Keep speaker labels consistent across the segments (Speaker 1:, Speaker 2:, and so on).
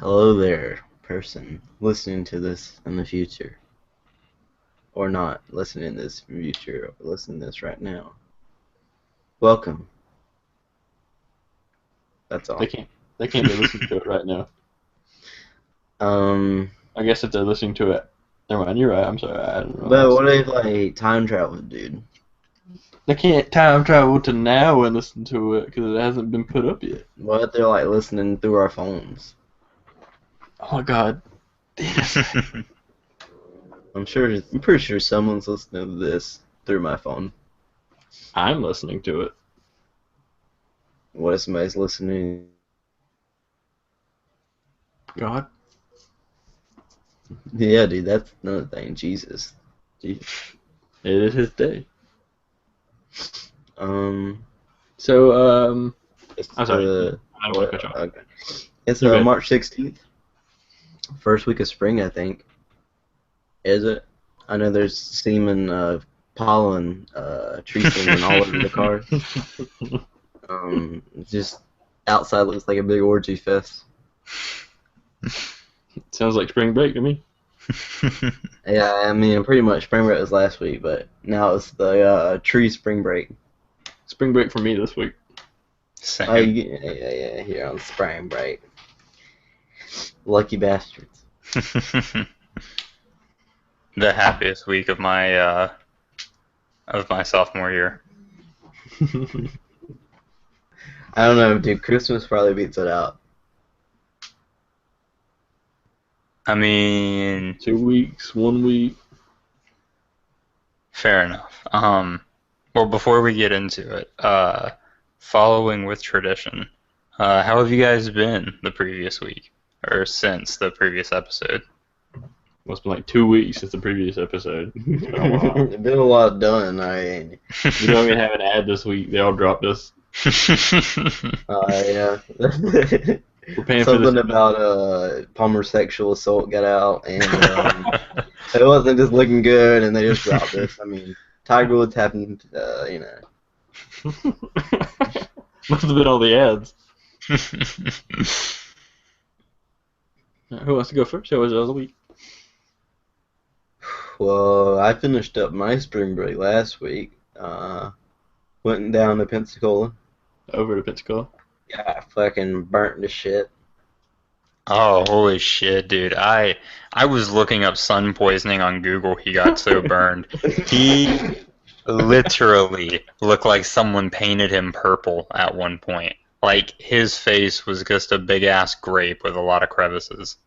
Speaker 1: Hello there, person listening to this in the future. Or not listening to this in the future, or listening to this right now. Welcome. That's all.
Speaker 2: They can't be listening to it right now. I guess if they're listening to it, never mind. You're right. I'm sorry. I don't know.
Speaker 1: But what if, like, time travel, dude?
Speaker 2: They can't time travel to now and listen to it because it hasn't been put up yet.
Speaker 1: What if they're, like, listening through our phones?
Speaker 2: Oh my god.
Speaker 1: I'm pretty sure someone's listening to this through my phone.
Speaker 2: I'm listening to it.
Speaker 1: What if somebody's listening?
Speaker 2: God.
Speaker 1: Yeah, dude, that's another thing. Jesus.
Speaker 2: It is his day.
Speaker 1: So,
Speaker 2: I'm sorry. I don't want to cut you off.
Speaker 1: Okay. It's
Speaker 2: You're good.
Speaker 1: March 16th. First week of spring, I think. Is it? I know there's semen, pollen, tree semen all over the car. Just outside looks like a big orgy fest.
Speaker 2: Sounds like spring break to me.
Speaker 1: Yeah, I mean, pretty much spring break was last week, but now it's the tree spring break.
Speaker 2: Spring break for me this week.
Speaker 3: Same.
Speaker 1: Oh, yeah, here on spring break. Lucky bastards.
Speaker 3: The happiest week of my sophomore year.
Speaker 1: I don't know, dude. Christmas probably beats it out.
Speaker 3: I mean,
Speaker 2: 2 weeks, 1 week.
Speaker 3: fair enough. Well, before we get into it, following with tradition, how have you guys been the previous week or since the previous episode?
Speaker 2: Well, it's been like 2 weeks since the previous episode. It's been a while.
Speaker 1: There's been a lot done. We
Speaker 2: don't even have an ad this week. They all dropped us.
Speaker 1: Yeah.
Speaker 2: We're paying
Speaker 1: Something
Speaker 2: for this.
Speaker 1: about Palmer's sexual assault got out, and it wasn't just looking good, and they just dropped us. I mean, Tiger Woods happened,
Speaker 2: Must have been all the ads. Who wants to go first? How was the week?
Speaker 1: Well, I finished up my spring break last week. Went down to Pensacola.
Speaker 2: Over to Pensacola.
Speaker 1: Got fucking burnt to shit.
Speaker 3: Oh, holy shit, dude. I was looking up sun poisoning on Google. He got so burned. He literally looked like someone painted him purple at one point. Like, his face was just a big-ass grape with a lot of crevices.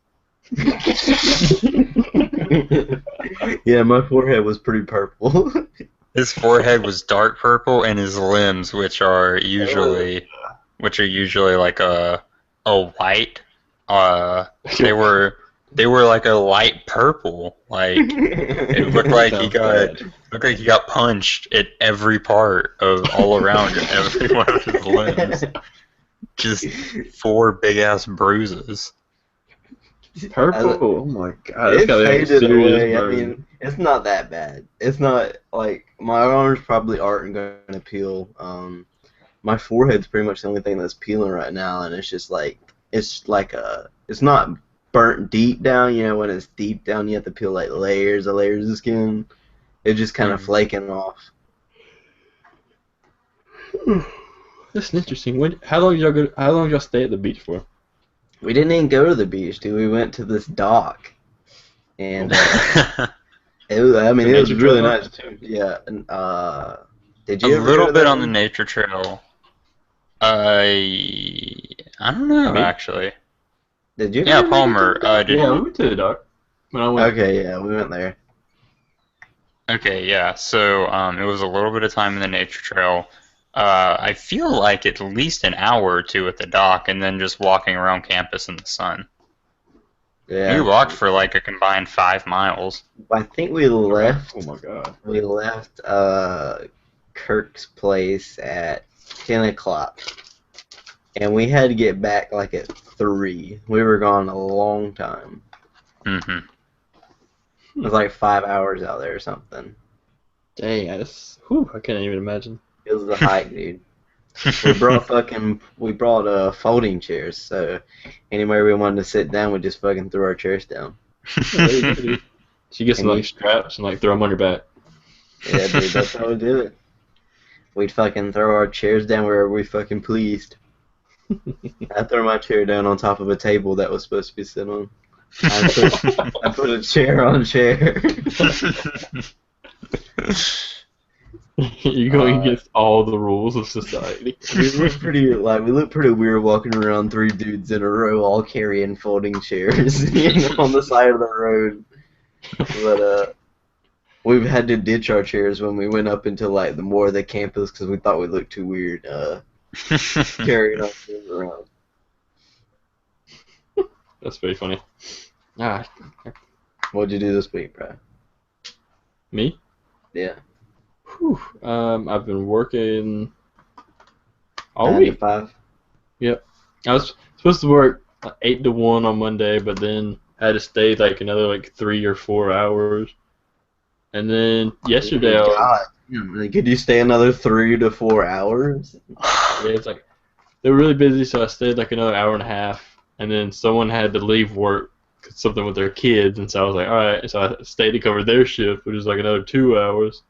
Speaker 1: Yeah, my forehead was pretty purple.
Speaker 3: His forehead was dark purple, and his limbs, which are usually like a white, they were like a light purple. Like, it looked like he got punched at every part of all around every one of his limbs. Just 4 big ass bruises.
Speaker 2: Purple? Oh my god.
Speaker 1: It
Speaker 2: That's gotta be a
Speaker 1: faded
Speaker 2: serious
Speaker 1: away. I
Speaker 2: burn.
Speaker 1: mean, it's not that bad. It's not like my arms probably aren't going to peel. My forehead's pretty much the only thing that's peeling right now, and it's just like it's not burnt deep down. You know, when it's deep down, you have to peel like layers of skin. It's just kind of flaking off.
Speaker 2: That's interesting. How long did y'all stay at the beach for?
Speaker 1: We didn't even go to the beach, dude. We went to this dock, and it was really nice too. Yeah. And, did you
Speaker 3: A
Speaker 1: ever
Speaker 3: little
Speaker 1: go to
Speaker 3: bit
Speaker 1: that
Speaker 3: on the
Speaker 1: one?
Speaker 3: nature trail. I don't know,
Speaker 2: Me?
Speaker 3: actually.
Speaker 1: Did you?
Speaker 3: Yeah,
Speaker 1: ever make it to
Speaker 3: Palmer.
Speaker 1: the dock?
Speaker 2: Yeah, we went to the dock. When I went.
Speaker 1: Okay, yeah, we went there.
Speaker 3: Okay, yeah. So, it was a little bit of time in the nature trail. I feel like at least an hour or two at the dock, and then just walking around campus in the sun.
Speaker 1: Yeah.
Speaker 3: We walked for like a combined 5 miles.
Speaker 1: I think we left.
Speaker 2: Oh my god.
Speaker 1: We left Kirk's place at 10 o'clock, and we had to get back like at 3. We were gone a long time.
Speaker 3: Mm-hmm.
Speaker 1: It was like 5 hours out there or something.
Speaker 2: Dang, I can't even imagine.
Speaker 1: It was a hike, dude. we brought folding chairs, so anywhere we wanted to sit down, we just fucking threw our chairs down.
Speaker 2: She gets some
Speaker 1: And
Speaker 2: like straps and like throw them on your back.
Speaker 1: Yeah, dude, that's how we do it. We'd fucking throw our chairs down wherever we fucking pleased. I throw my chair down on top of a table that was supposed to be sit on. I put a chair on chair.
Speaker 2: You're going against all the rules of society.
Speaker 1: We look pretty weird walking around three dudes in a row, all carrying folding chairs on the side of the road. But we've had to ditch our chairs when we went up into like the more of the campus because we thought we looked too weird carrying our chairs around.
Speaker 2: That's very funny.
Speaker 1: What'd you do this week, bro?
Speaker 2: Me?
Speaker 1: Yeah.
Speaker 2: Whew. I've been working all
Speaker 1: 9 to
Speaker 2: week.
Speaker 1: 5.
Speaker 2: Yep. I was supposed to work 8 to 1 on Monday, but then I had to stay like another like 3 or 4 hours. And then yesterday
Speaker 1: Could you stay another 3 to 4 hours?
Speaker 2: Yeah, it's like they were really busy, so I stayed like another hour and a half. And then someone had to leave work, something with their kids, and so I was like, all right. So I stayed to cover their shift, which was like another 2 hours.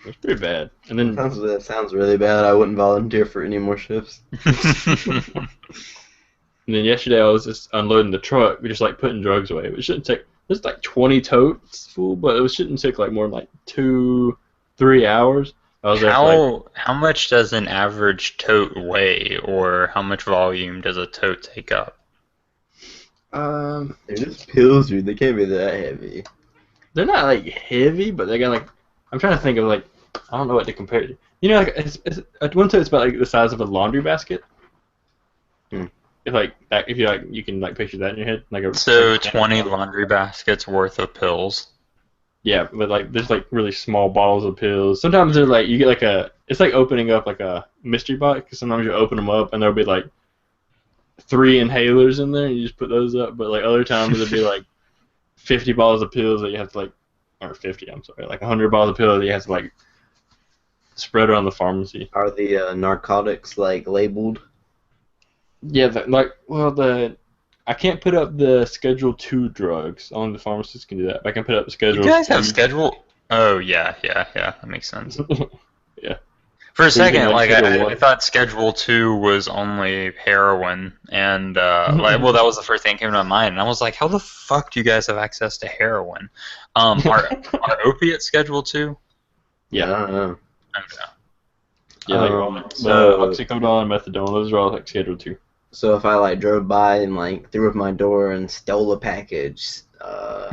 Speaker 2: It was pretty bad. And then
Speaker 1: That sounds really bad. I wouldn't volunteer for any more shifts.
Speaker 2: and then yesterday I was just unloading the truck. We just like putting drugs away. It shouldn't take. It's like 20 totes full, but it shouldn't take like more than like 2-3 hours. I was there for, like,
Speaker 3: How much does an average tote weigh, or how much volume does a tote take up?
Speaker 1: They're just pills, dude. They can't be that heavy.
Speaker 2: they're not like heavy, but they got like. I'm trying to think of like. I don't know what to compare it to. You know, like one tote's about like the size of a laundry basket. If like that, if you like, you can like picture that in your head, like a.
Speaker 3: So 20 laundry baskets worth of pills.
Speaker 2: Yeah, but like there's like really small bottles of pills. Sometimes they're like you get like a. It's like opening up like a mystery box. Because sometimes you open them up and there'll be like 3 inhalers in there, and you just put those up. But like other times there'll be like 50 bottles of pills that you have to like, or 50. I'm sorry, like 100 bottles of pills that you have to like spread around the pharmacy.
Speaker 1: Are the narcotics like labeled?
Speaker 2: Yeah, I can't put up the Schedule 2 drugs. Only the pharmacists can do that. But I can put up the Schedule.
Speaker 3: You guys have
Speaker 2: 3.
Speaker 3: Schedule? Oh yeah, that makes sense.
Speaker 2: Yeah.
Speaker 3: For a
Speaker 2: So you can,
Speaker 3: second,
Speaker 2: like,
Speaker 3: like
Speaker 2: Schedule
Speaker 3: I
Speaker 2: 1.
Speaker 3: thought Schedule 2 was only heroin, and that was the first thing that came to my mind. And I was like, how the fuck do you guys have access to heroin? Are opiates Schedule 2?
Speaker 2: Yeah.
Speaker 1: I don't know.
Speaker 3: Okay.
Speaker 2: Yeah, like
Speaker 1: so-
Speaker 2: oxycodone, methadone, those are all like Schedule 2.
Speaker 1: So if I like drove by and like threw up my door and stole a package, I'd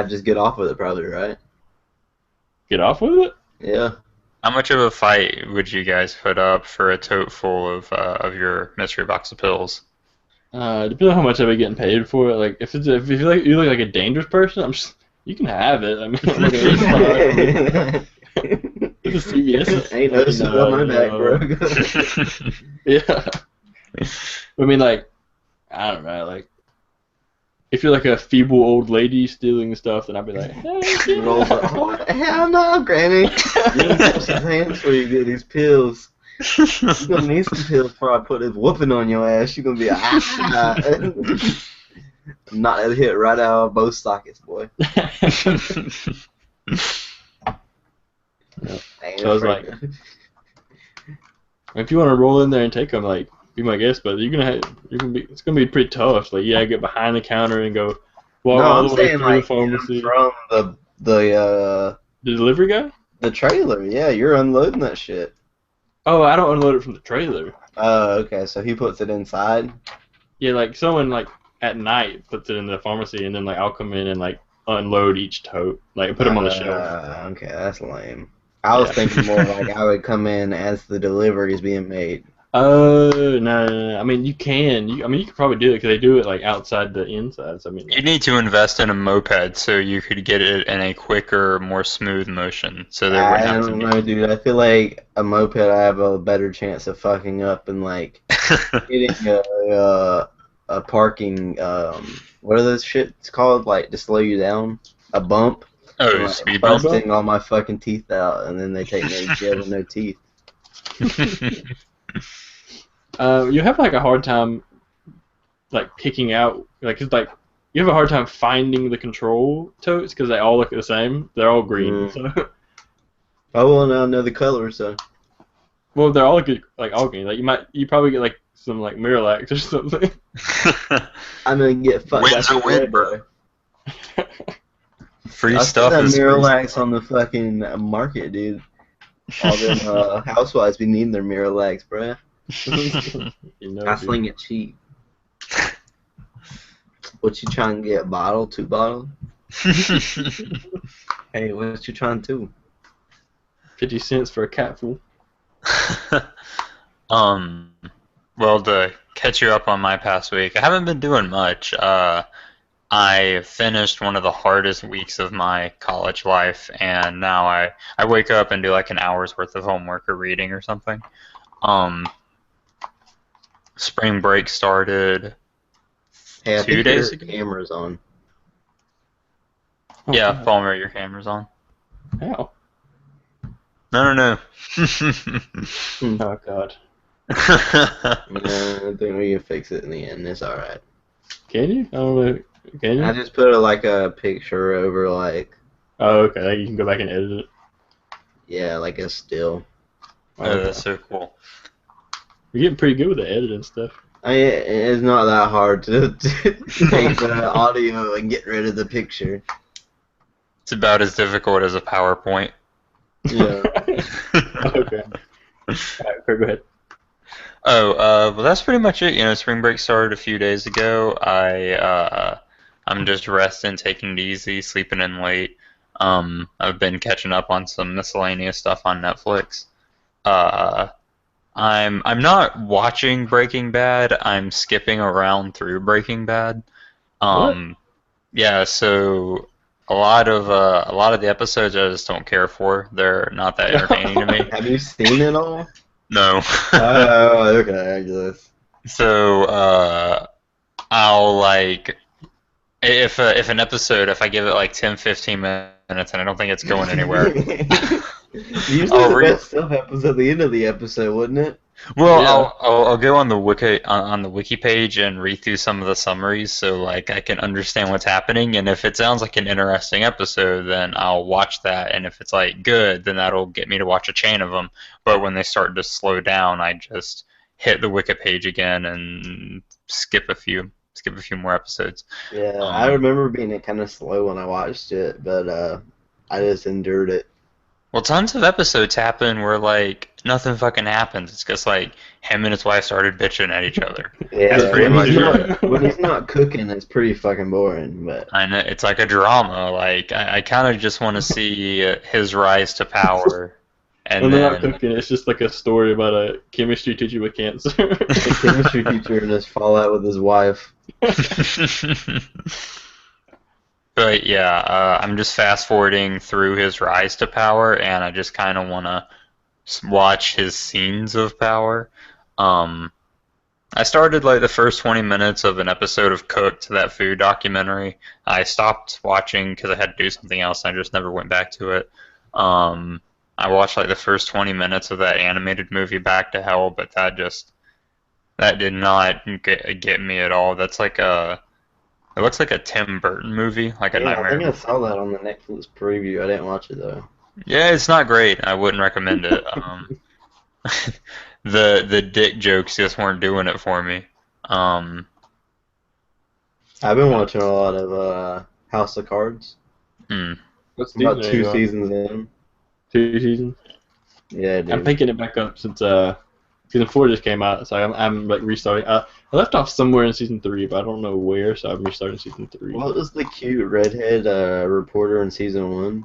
Speaker 1: just get off with it probably, right?
Speaker 2: Get off with it?
Speaker 1: Yeah.
Speaker 3: How much of a fight would you guys put up for a tote full of your mystery box of pills?
Speaker 2: Depending on how much I've been getting paid for it. Like if you look like a dangerous person, you can have it. I mean, it's a CVS.
Speaker 1: Ain't no shit on my back, bro.
Speaker 2: Yeah. I mean, like, I don't know, like, if you're like a feeble old lady stealing stuff, then I'd be like, hey,
Speaker 1: What? Hell no, Granny. You don't touch his hands before you get these pills. You're gonna need some pills before I put this whooping on your ass. You're gonna be knock that hit right out of both sockets, boy.
Speaker 2: So I was like, if you want to roll in there and take them, like, be my guest, but it's gonna be pretty tough. Like, get behind the counter and go walk all the way through the pharmacy.
Speaker 1: From the
Speaker 2: delivery guy?
Speaker 1: The trailer, yeah, you're unloading that shit.
Speaker 2: Oh, I don't unload it from the trailer.
Speaker 1: Oh, okay, so he puts it inside?
Speaker 2: Yeah, like someone like at night puts it in the pharmacy, and then like I'll come in and like unload each tote, like put them on the shelf.
Speaker 1: Okay, that's lame. I was thinking more like I would come in as the delivery is being made.
Speaker 2: Oh, no. I mean, you can. You could probably do it because they do it like outside the insides. I mean,
Speaker 3: You need to invest in a moped so you could get it in a quicker, more smooth motion. So they wouldn't
Speaker 1: I
Speaker 3: have to
Speaker 1: don't know, dude. I feel like a moped I have a better chance of fucking up and like getting a parking what are those shits called, like to slow you down, a bump.
Speaker 3: Oh,
Speaker 1: like,
Speaker 3: speed bump.
Speaker 1: busting all my fucking teeth out, and then they take me to jail with no teeth.
Speaker 2: You have like a hard time like picking out like it's like you have a hard time finding the control totes because they all look the same. They're all green. So.
Speaker 1: Oh well, now I know the color, so.
Speaker 2: Well, they're all good, like all green. Like you probably get like some like Miralax or something.
Speaker 1: I'm gonna get fucked.
Speaker 3: Win's a win, bro. Free
Speaker 1: I
Speaker 3: stuff
Speaker 1: that
Speaker 3: is free
Speaker 1: Miralax
Speaker 3: stuff.
Speaker 1: on the fucking market, dude. All them housewives be needing their Miralax, bruh. I sling it cheap. What you trying to get? A bottle? 2 bottles? Hey, what you trying to?
Speaker 2: 50 cents for a catful.
Speaker 3: Well, to catch you up on my past week, I haven't been doing much. I finished one of the hardest weeks of my college life, and now I wake up and do like an hour's worth of homework or reading or something. Spring break started
Speaker 1: Hey, I
Speaker 3: 2
Speaker 1: think
Speaker 3: days
Speaker 1: your
Speaker 3: ago.
Speaker 1: camera's on.
Speaker 2: Oh,
Speaker 3: Yeah,
Speaker 2: God.
Speaker 3: Palmer, your camera's on.
Speaker 2: How?
Speaker 3: No.
Speaker 2: Oh God.
Speaker 1: I think we can fix it in the end. It's alright.
Speaker 2: Can you? I don't know. Can you?
Speaker 1: I just put a picture over
Speaker 2: Oh, okay. You can go back and edit it.
Speaker 1: yeah, like a still.
Speaker 3: Oh, that's so cool.
Speaker 2: You're getting pretty good with the editing stuff.
Speaker 1: It's not that hard to take the audio and get rid of the picture.
Speaker 3: It's about as difficult as a PowerPoint.
Speaker 1: Yeah.
Speaker 2: Okay. Alright, go ahead.
Speaker 3: Well, that's pretty much it. You know, spring break started a few days ago. I'm just resting, taking it easy, sleeping in late. I've been catching up on some miscellaneous stuff on Netflix. I'm not watching Breaking Bad. I'm skipping around through Breaking Bad. Yeah, so a lot of the episodes I just don't care for. They're not that entertaining to me.
Speaker 1: Have you seen it all?
Speaker 3: No.
Speaker 1: Oh, okay, I guess.
Speaker 3: So I'll like if an episode, if I give it like 10, 15 minutes and I don't think it's going anywhere.
Speaker 1: Usually
Speaker 3: I'll
Speaker 1: the
Speaker 3: read-
Speaker 1: best stuff happens at the end of the episode, wouldn't it?
Speaker 3: Well,
Speaker 2: Yeah.
Speaker 3: I'll go on the wiki page and read through some of the summaries so like I can understand what's happening, and if it sounds like an interesting episode, then I'll watch that, and if it's like good, then that'll get me to watch a chain of them. But when they start to slow down, I just hit the wiki page again and skip a few more episodes.
Speaker 1: Yeah, I remember being kind of slow when I watched it, but I just endured it.
Speaker 3: Well, tons of episodes happen where like nothing fucking happens. It's just like him and his wife started bitching at each other.
Speaker 1: Yeah,
Speaker 3: That's pretty
Speaker 1: when he's
Speaker 3: much
Speaker 1: not, when he's not cooking, it's pretty fucking boring. But
Speaker 3: I know it's like a drama. Like I kind of just want to see his rise to power, and
Speaker 2: When they're not
Speaker 3: then
Speaker 2: cooking, it's just like a story about a chemistry teacher with cancer.
Speaker 1: the chemistry teacher and his fallout with his wife.
Speaker 3: But yeah, I'm just fast forwarding through his rise to power, and I just kind of want to watch his scenes of power. I started like the first 20 minutes of an episode of Cooked, that food documentary. I stopped watching because I had to do something else, and I just never went back to it. I watched like the first 20 minutes of that animated movie Back to Hell, but that did not get me at all. That's like it looks like a Tim Burton movie, like a
Speaker 1: Yeah, I
Speaker 3: Nightmare
Speaker 1: think I
Speaker 3: movie.
Speaker 1: saw that on the Netflix preview. I didn't watch it though.
Speaker 3: Yeah, it's not great. I wouldn't recommend it. The dick jokes just weren't doing it for me.
Speaker 1: I've been watching a lot of House of Cards.
Speaker 2: What's
Speaker 1: About
Speaker 2: season are
Speaker 1: 2
Speaker 2: you on?
Speaker 1: seasons in.
Speaker 2: 2 seasons?
Speaker 1: Yeah, dude.
Speaker 2: I'm picking it back up since season 4 just came out, so I'm like restarting. I left off somewhere in season 3, but I don't know where, so I'm restarting season 3.
Speaker 1: What was the cute redhead reporter in season 1?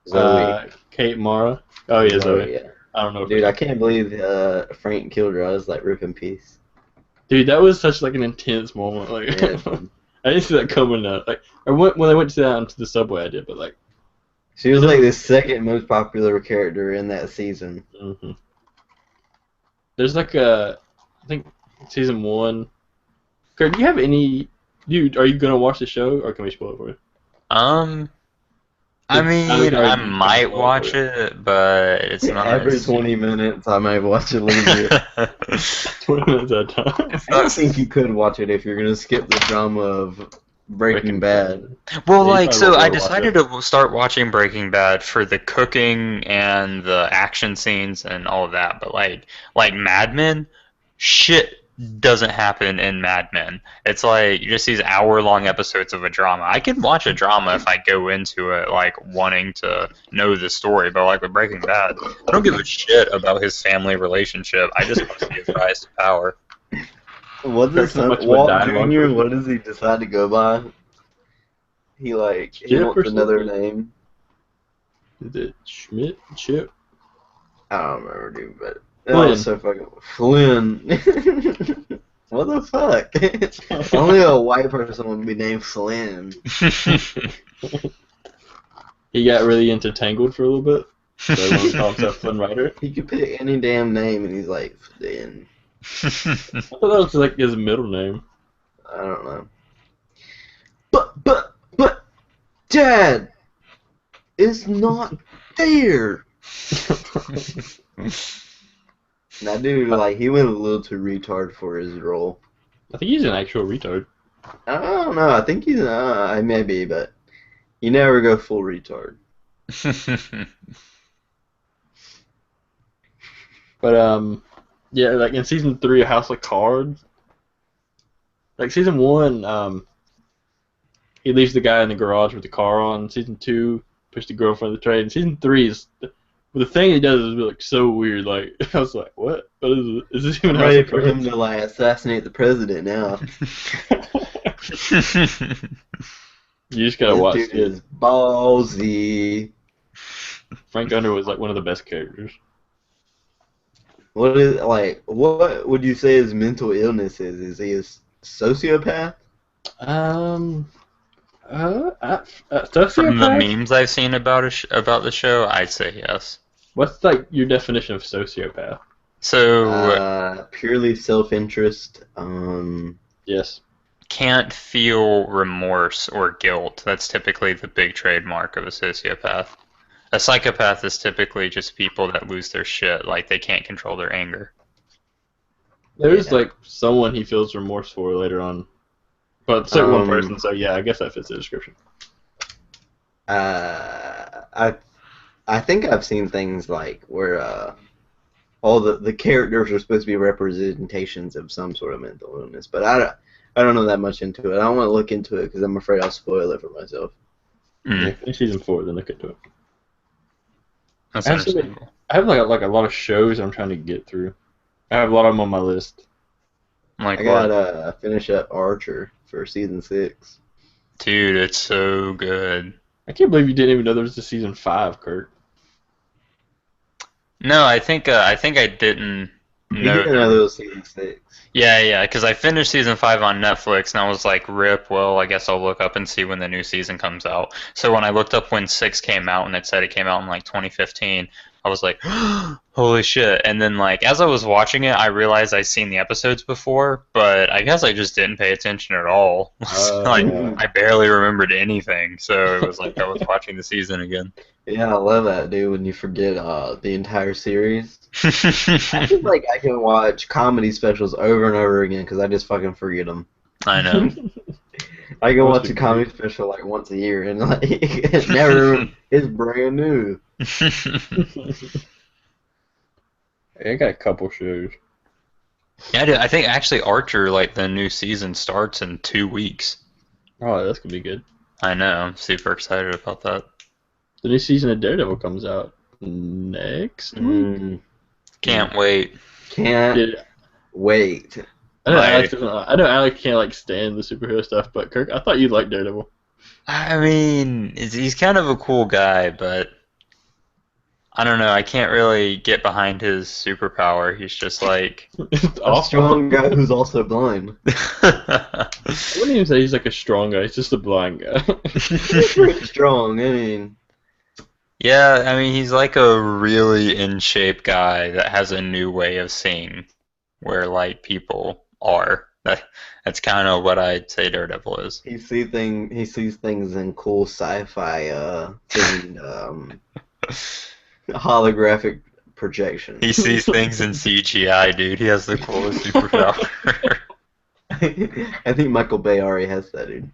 Speaker 1: Zoe.
Speaker 2: Kate Mara. Oh yeah, Zoe.
Speaker 1: Yeah.
Speaker 2: I don't know. If
Speaker 1: Dude, I can't believe Frank killed her. I was like, rip in peace.
Speaker 2: Dude, that was such like an intense moment. Like,
Speaker 1: Yeah.
Speaker 2: I didn't see that coming out. Like, when I went to down to the subway, I did, but like.
Speaker 1: She was like the second most popular character in that season.
Speaker 2: Mm-hmm. There's like I think season 1. Kurt, do you have any? Are you gonna watch the show, or can we spoil it for you?
Speaker 3: I
Speaker 2: It's
Speaker 3: mean, I
Speaker 2: already kind
Speaker 3: might
Speaker 2: of slow
Speaker 3: watch
Speaker 2: for
Speaker 3: it, but it's not.
Speaker 1: Every 20 minutes, I might watch a little bit.
Speaker 3: It's
Speaker 2: 20 minutes at a time.
Speaker 3: not.
Speaker 1: I don't think you could watch it if you're gonna skip the drama of Breaking Bad.
Speaker 3: Well,
Speaker 2: Yeah, you
Speaker 3: like,
Speaker 2: probably
Speaker 3: so
Speaker 2: won't be
Speaker 3: I
Speaker 2: able to watch
Speaker 3: decided
Speaker 2: it.
Speaker 3: to start watching Breaking Bad for the cooking and the action scenes and all of that, but like Mad Men, shit doesn't happen in Mad Men. It's like just these hour-long episodes of a drama. I can watch a drama if I go into it like wanting to know the story, but like with Breaking Bad, I don't give a shit about his family relationship. I just want to see his rise to power.
Speaker 1: What's his
Speaker 2: Kirk's so
Speaker 1: son,
Speaker 2: much of a
Speaker 1: Walt
Speaker 2: dialogue
Speaker 1: Jr.?
Speaker 2: person.
Speaker 1: What does he decide to go by? He
Speaker 2: Chip
Speaker 1: wants
Speaker 2: or
Speaker 1: another
Speaker 2: something?
Speaker 1: name.
Speaker 2: Is it Schmidt? Chip?
Speaker 1: I don't remember, dude, but that
Speaker 2: Flynn.
Speaker 1: was so fucking Flynn. What the fuck? Only a white person would be named Flynn.
Speaker 2: He got really into Tangled for a little bit. So everyone called himself Flynn Rider.
Speaker 1: He could pick any damn name, and he's like Flynn.
Speaker 2: I thought that was like his middle name.
Speaker 1: I don't know. But, Dad, it's not there. That dude, like, he went a little too retard for his role.
Speaker 2: I think he's an actual retard.
Speaker 1: I don't know. I think he's, I may be, but you never go full retard.
Speaker 2: But yeah, like in season 3 of House of Cards, like season 1, he leaves the guy in the garage with the car on. Season 2, pushed the girl in front of the train. Season 3 is the thing he does is like so weird. Like I was like, what? What is this even
Speaker 1: I'm
Speaker 2: House
Speaker 1: ready
Speaker 2: of
Speaker 1: for
Speaker 2: Cards?
Speaker 1: him to, like, assassinate the president now.
Speaker 2: You just gotta
Speaker 1: This
Speaker 2: watch
Speaker 1: dude
Speaker 2: it.
Speaker 1: is ballsy.
Speaker 2: Frank Underwood is like one of the best characters.
Speaker 1: What would you say his mental illness is? Is he a sociopath?
Speaker 2: Um,
Speaker 3: From the
Speaker 2: sociopath?
Speaker 3: memes I've seen about the show, I'd say yes.
Speaker 2: What's like your definition of sociopath?
Speaker 3: So
Speaker 1: Purely self-interest.
Speaker 2: Yes.
Speaker 3: can't feel remorse or guilt. That's typically the big trademark of a sociopath. A psychopath is typically just people that lose their shit, like they can't control their anger.
Speaker 2: There's
Speaker 1: Yeah.
Speaker 2: like someone he feels remorse for later on. But it's like one
Speaker 1: Um,
Speaker 2: person, so yeah, I guess that fits the description.
Speaker 1: I think I've seen things like where all the characters are supposed to be representations of some sort of mental illness, but I don't know that much into it. I don't want to look into it because I'm afraid I'll spoil it for myself.
Speaker 2: Yeah, finish season 4, then look into it.
Speaker 3: That's
Speaker 2: Actually,
Speaker 3: understandable.
Speaker 2: I have like a lot of shows I'm trying to get through. I have a lot of them on my list.
Speaker 3: Like
Speaker 1: I
Speaker 3: what?
Speaker 1: gotta finish up Archer for season 6.
Speaker 3: Dude, it's so good.
Speaker 2: I can't believe you didn't even know there was a season 5, Kurt.
Speaker 3: No, I think I didn't
Speaker 1: You
Speaker 3: know.
Speaker 1: didn't know there was season 6.
Speaker 3: Yeah, because I finished season 5 on Netflix, and I was like, rip, well, I guess I'll look up and see when the new season comes out. So when I looked up when 6 came out, and it said it came out in like 2015, I was like, holy shit. And then like as I was watching it, I realized I'd seen the episodes before, but I guess I just didn't pay attention at all. Like
Speaker 2: Yeah.
Speaker 3: I barely remembered anything, so it was like I was watching the season again.
Speaker 1: Yeah, I love that, dude, when you forget the entire series. I feel like I can watch comedy specials over and over again because I just fucking forget them.
Speaker 3: I know.
Speaker 1: I can
Speaker 2: Most
Speaker 1: watch a
Speaker 2: people
Speaker 1: comedy special like once a year and like it never it's brand new.
Speaker 2: I got a couple shows.
Speaker 3: Yeah, dude, I think actually Archer, like the new season starts in 2 weeks.
Speaker 2: Oh, that's gonna be good.
Speaker 3: I know, I'm super excited about that.
Speaker 2: The new season of Daredevil comes out next week.
Speaker 3: Can't wait.
Speaker 1: Can't
Speaker 2: Yeah,
Speaker 1: wait.
Speaker 2: I know Alex can't like stand the superhero stuff, but Kirk, I thought you'd like Daredevil.
Speaker 3: I mean, he's kind of a cool guy, but I don't know. I can't really get behind his superpower. He's just like.
Speaker 2: It's
Speaker 1: A
Speaker 2: awful.
Speaker 1: strong guy who's also blind.
Speaker 2: I wouldn't even say he's like a strong guy. He's just a blind guy.
Speaker 1: He's pretty strong. I mean,
Speaker 3: Yeah, I mean, he's like a really in shape guy that has a new way of seeing where like people are. That's kind of what I'd say Daredevil is.
Speaker 1: He sees things in cool sci-fi themed holographic projection.
Speaker 3: He sees things in CGI, dude. He has the coolest superpower.
Speaker 1: I think Michael Bay already has that, dude.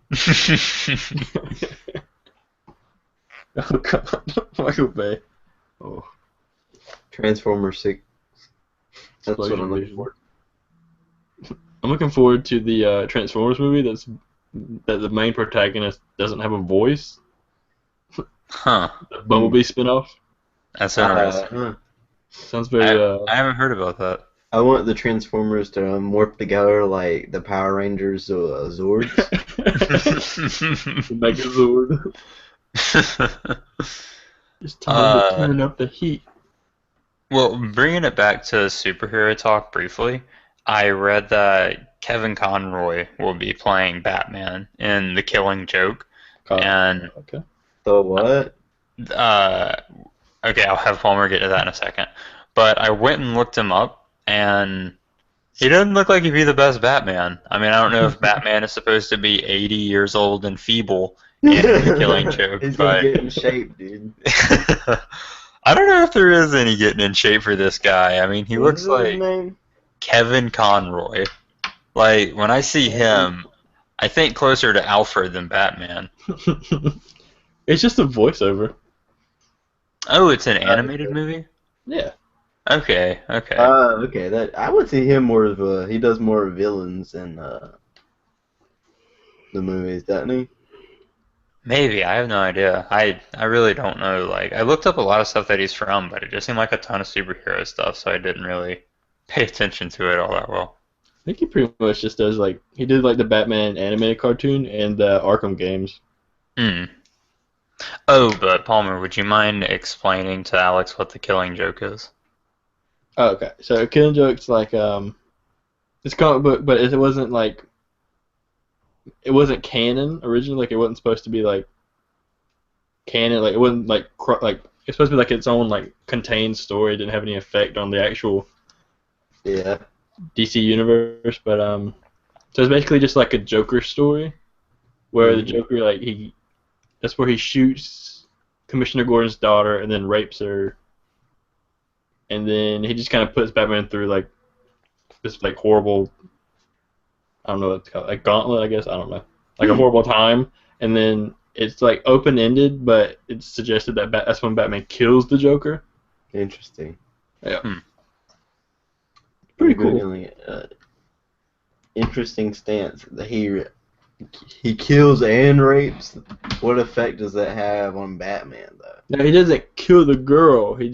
Speaker 2: Oh god, Michael Bay. Oh,
Speaker 1: Transformers 6. That's what
Speaker 2: Explosion
Speaker 1: I'm looking
Speaker 2: Vision.
Speaker 1: for.
Speaker 2: I'm looking forward to the Transformers movie. That the main protagonist doesn't have a voice.
Speaker 3: Huh.
Speaker 2: The Bumblebee spinoff.
Speaker 3: That's interesting.
Speaker 1: Huh.
Speaker 2: Sounds very.
Speaker 3: I haven't heard about that.
Speaker 1: I want the Transformers to morph together like the Power Rangers Zords.
Speaker 2: Megazord. It's time to turn up the heat.
Speaker 3: Well, bringing it back to superhero talk briefly, I read that Kevin Conroy will be playing Batman in The Killing Joke, and
Speaker 2: Okay.
Speaker 1: So what?
Speaker 3: okay, I'll have Palmer get to that in a second. But I went and looked him up, and he doesn't look like he'd be the best Batman. I mean, I don't know if Batman is supposed to be 80 years old and feeble in The Killing Joke,
Speaker 1: He's
Speaker 3: but
Speaker 1: gonna get in shape, dude.
Speaker 3: I don't know if there is any getting in shape for this guy. I mean, he looks
Speaker 1: What is his
Speaker 3: like
Speaker 1: name?
Speaker 3: Kevin Conroy. Like, when I see him, I think closer to Alfred than Batman.
Speaker 2: It's just a voiceover.
Speaker 3: Oh, it's an animated movie?
Speaker 2: Yeah.
Speaker 3: Okay.
Speaker 1: Okay. That I would see him more of a. He does more villains in the movies, doesn't he?
Speaker 3: Maybe, I have no idea. I really don't know. Like, I looked up a lot of stuff that he's from, but it just seemed like a ton of superhero stuff, so I didn't really pay attention to it all that well.
Speaker 2: I think he pretty much just does he did the Batman animated cartoon and the Arkham games.
Speaker 3: Hmm. Oh, but Palmer, would you mind explaining to Alex what The Killing Joke is?
Speaker 2: Oh, okay. So Killing Joke's it's comic book, but it wasn't it wasn't canon originally. It wasn't supposed to be canon. It wasn't it's supposed to be its own contained story. It didn't have any effect on the actual DC universe. But so it's basically just a Joker story, where the Joker that's where he shoots Commissioner Gordon's daughter and then rapes her, and then he just kind of puts Batman through this horrible, I don't know what it's called, gauntlet, I guess, I don't know, a horrible time, and then it's open ended, but it's suggested that that's when Batman kills the Joker.
Speaker 1: Interesting.
Speaker 2: Yeah. Pretty cool.
Speaker 1: Interesting stance that he kills and rapes. What effect does that have on Batman, though?
Speaker 2: No, he doesn't kill the girl. He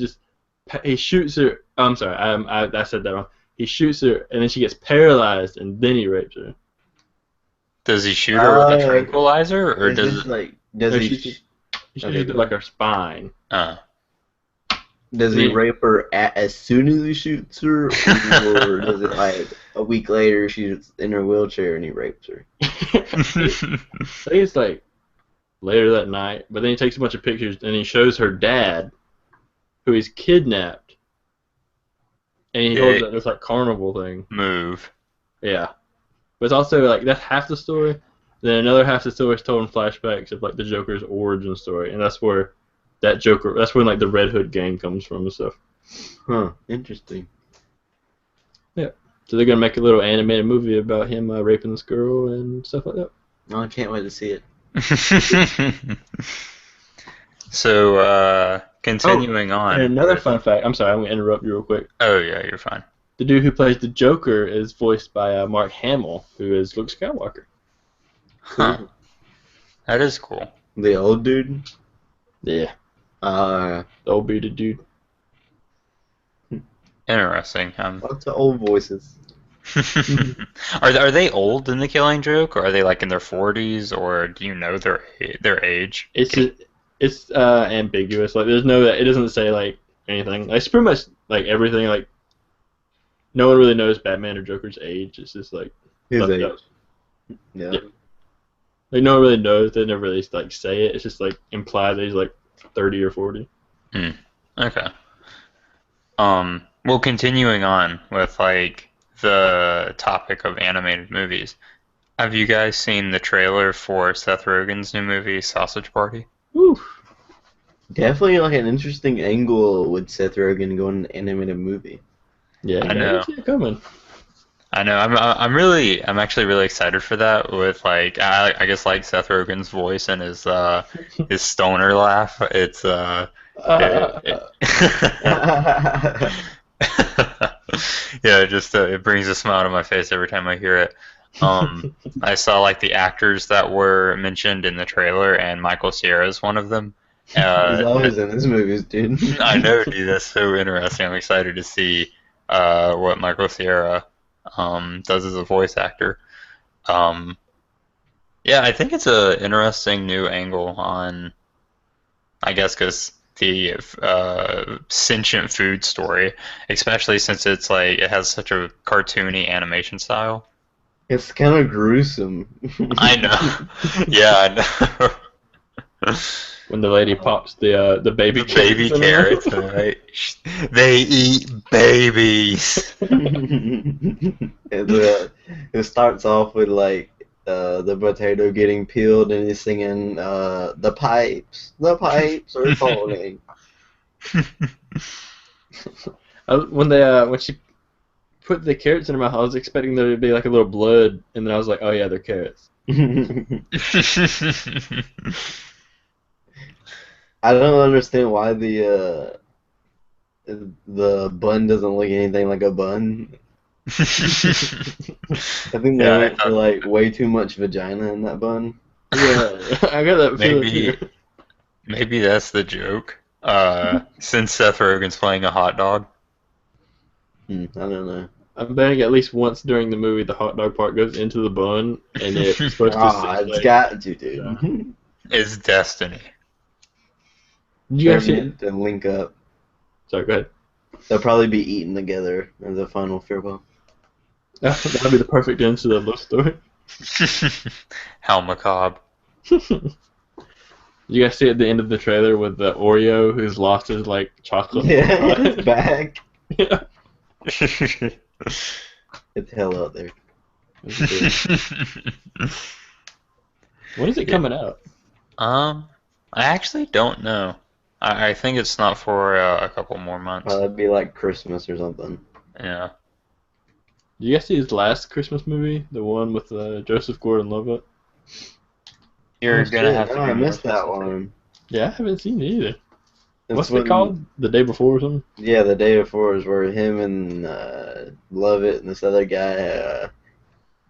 Speaker 2: shoots her. I'm sorry, I said that wrong. He shoots her, and then she gets paralyzed, and then he rapes her.
Speaker 3: Does he shoot her with a tranquilizer, or does
Speaker 2: he shoots her her spine?
Speaker 1: Does he rape her as soon as he shoots her, or does it a week later she's in her wheelchair and he rapes her?
Speaker 2: I think it's later that night, but then he takes a bunch of pictures and he shows her dad, who he's kidnapped, and he holds up this carnival thing.
Speaker 3: Move.
Speaker 2: Yeah, but it's also that's half the story. Then another half the story is told in flashbacks of the Joker's origin story, and that's where that's when the Red Hood gang comes from and stuff.
Speaker 1: Huh. Interesting.
Speaker 2: Yeah. So they're gonna make a little animated movie about him raping this girl and stuff like that.
Speaker 1: Oh, I can't wait to see it.
Speaker 3: So, continuing on.
Speaker 2: And another fun fact. I'm sorry, I'm gonna interrupt you real quick.
Speaker 3: Oh yeah, you're fine.
Speaker 2: The dude who plays the Joker is voiced by Mark Hamill, who is Luke Skywalker.
Speaker 3: Huh. That is cool.
Speaker 1: The old dude?
Speaker 2: Yeah. The old bearded dude.
Speaker 3: Interesting.
Speaker 1: Lots of old voices.
Speaker 3: Are they old in The Killing Joke, or are they in their 40s, or do you know their age?
Speaker 2: It's ambiguous. There's no, it doesn't say anything. It's pretty much everything. No one really knows Batman or Joker's age. It's just
Speaker 1: his age.
Speaker 2: Out.
Speaker 1: Yeah.
Speaker 2: No one really knows. They never really say it. It's just implied that he's 30 or 40.
Speaker 3: Okay. Well, continuing on with the topic of animated movies, have you guys seen the trailer for Seth Rogen's new movie, Sausage Party?
Speaker 2: Woo.
Speaker 1: Definitely like an interesting angle with Seth Rogen going to an animated movie.
Speaker 2: Yeah,
Speaker 3: I know.
Speaker 2: I see it coming.
Speaker 3: I know. I'm actually really excited for that. With like, I guess like Seth Rogen's voice and his stoner laugh. It's yeah, it brings a smile to my face every time I hear it. I saw like the actors that were mentioned in the trailer, and Michael Cera is one of them.
Speaker 1: He's always in his movies, dude.
Speaker 3: I know, dude. That's so interesting. I'm excited to see what Michael Cera does as a voice actor. Yeah, I think it's a interesting new angle on, I guess, because the sentient food story, especially since it's like it has such a cartoony animation style.
Speaker 1: It's kind of gruesome.
Speaker 3: I know. Yeah, I know.
Speaker 2: When the lady pops the baby
Speaker 3: Baby carrots, right? They eat babies.
Speaker 1: It starts off with like the potato getting peeled, and he's singing the pipes are calling.
Speaker 2: When she put the carrots in her mouth, I was expecting there to be like a little blood, and then I was like, oh yeah, they're carrots.
Speaker 1: I don't understand why the bun doesn't look anything like a bun. I think they went for like way too much vagina in that bun.
Speaker 2: Yeah, I got that feeling.
Speaker 3: Maybe that's the joke. Since Seth Rogen's playing a hot dog.
Speaker 1: I don't know.
Speaker 2: I'm betting at least once during the movie the hot dog part goes into the bun, and it's supposed to.
Speaker 1: It's got to, dude.
Speaker 3: It's destiny.
Speaker 2: Did you guys see it?
Speaker 1: And link up.
Speaker 2: Sorry, go ahead.
Speaker 1: They'll probably be eaten together as a final farewell.
Speaker 2: That'd be the perfect end to the love story.
Speaker 3: How macabre.
Speaker 2: You guys see at the end of the trailer with the Oreo who's lost his like chocolate?
Speaker 1: Yeah, his bag.
Speaker 2: Yeah.
Speaker 1: It's hell out there.
Speaker 2: When is it coming out?
Speaker 3: I actually don't know. I think it's not for a couple more months.
Speaker 1: That'd be like Christmas or something.
Speaker 3: Yeah.
Speaker 2: Did you guys see his last Christmas movie? The one with Joseph Gordon-Levitt?
Speaker 3: You're gonna have to.
Speaker 1: I missed that one.
Speaker 2: Yeah, I haven't seen it either.
Speaker 1: What's
Speaker 2: it called? The Day Before or something?
Speaker 1: Yeah, The Day Before is where him and Lovett and this other guy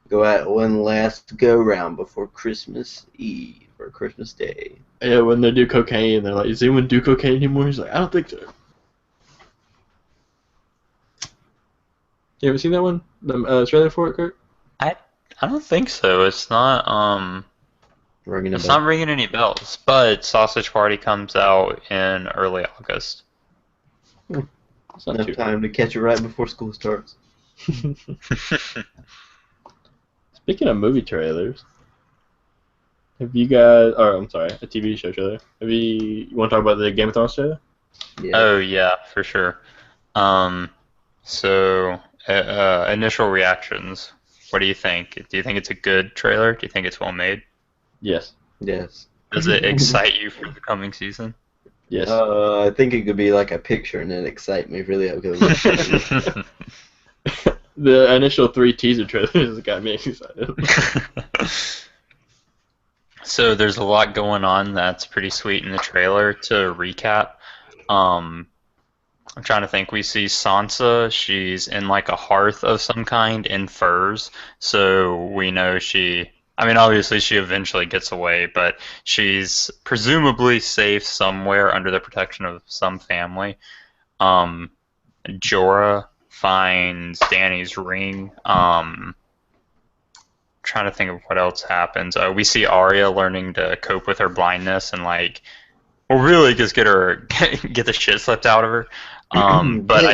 Speaker 1: go at one last go round before Christmas Eve or Christmas Day.
Speaker 2: Yeah, when they do cocaine, they're like, "Does anyone do cocaine anymore?" He's like, "I don't think so." You haven't seen that one? The trailer for it, Kurt?
Speaker 3: I don't think so. It's not not ringing any bells. But Sausage Party comes out in early August.
Speaker 1: It's not enough time to catch it right before school starts.
Speaker 2: Speaking of movie trailers, have you guys? Or I'm sorry, a TV show trailer. You want to talk about the Game of Thrones trailer?
Speaker 1: Yeah.
Speaker 3: Oh yeah, for sure. So initial reactions. What do you think? Do you think it's a good trailer? Do you think it's well made?
Speaker 2: Yes.
Speaker 1: Yes.
Speaker 3: Does it excite you for the coming season?
Speaker 2: Yes.
Speaker 1: I think it could be like a picture and it excite me really.
Speaker 2: The initial 3 teaser trailers got me excited.
Speaker 3: So there's a lot going on that's pretty sweet in the trailer. To recap, I'm trying to think. We see Sansa. She's in like a hearth of some kind in furs. So we know obviously she eventually gets away, but she's presumably safe somewhere under the protection of some family. Jorah finds Dany's ring. Trying to think of what else happens. We see Arya learning to cope with her blindness and really just get the shit slapped out of her. But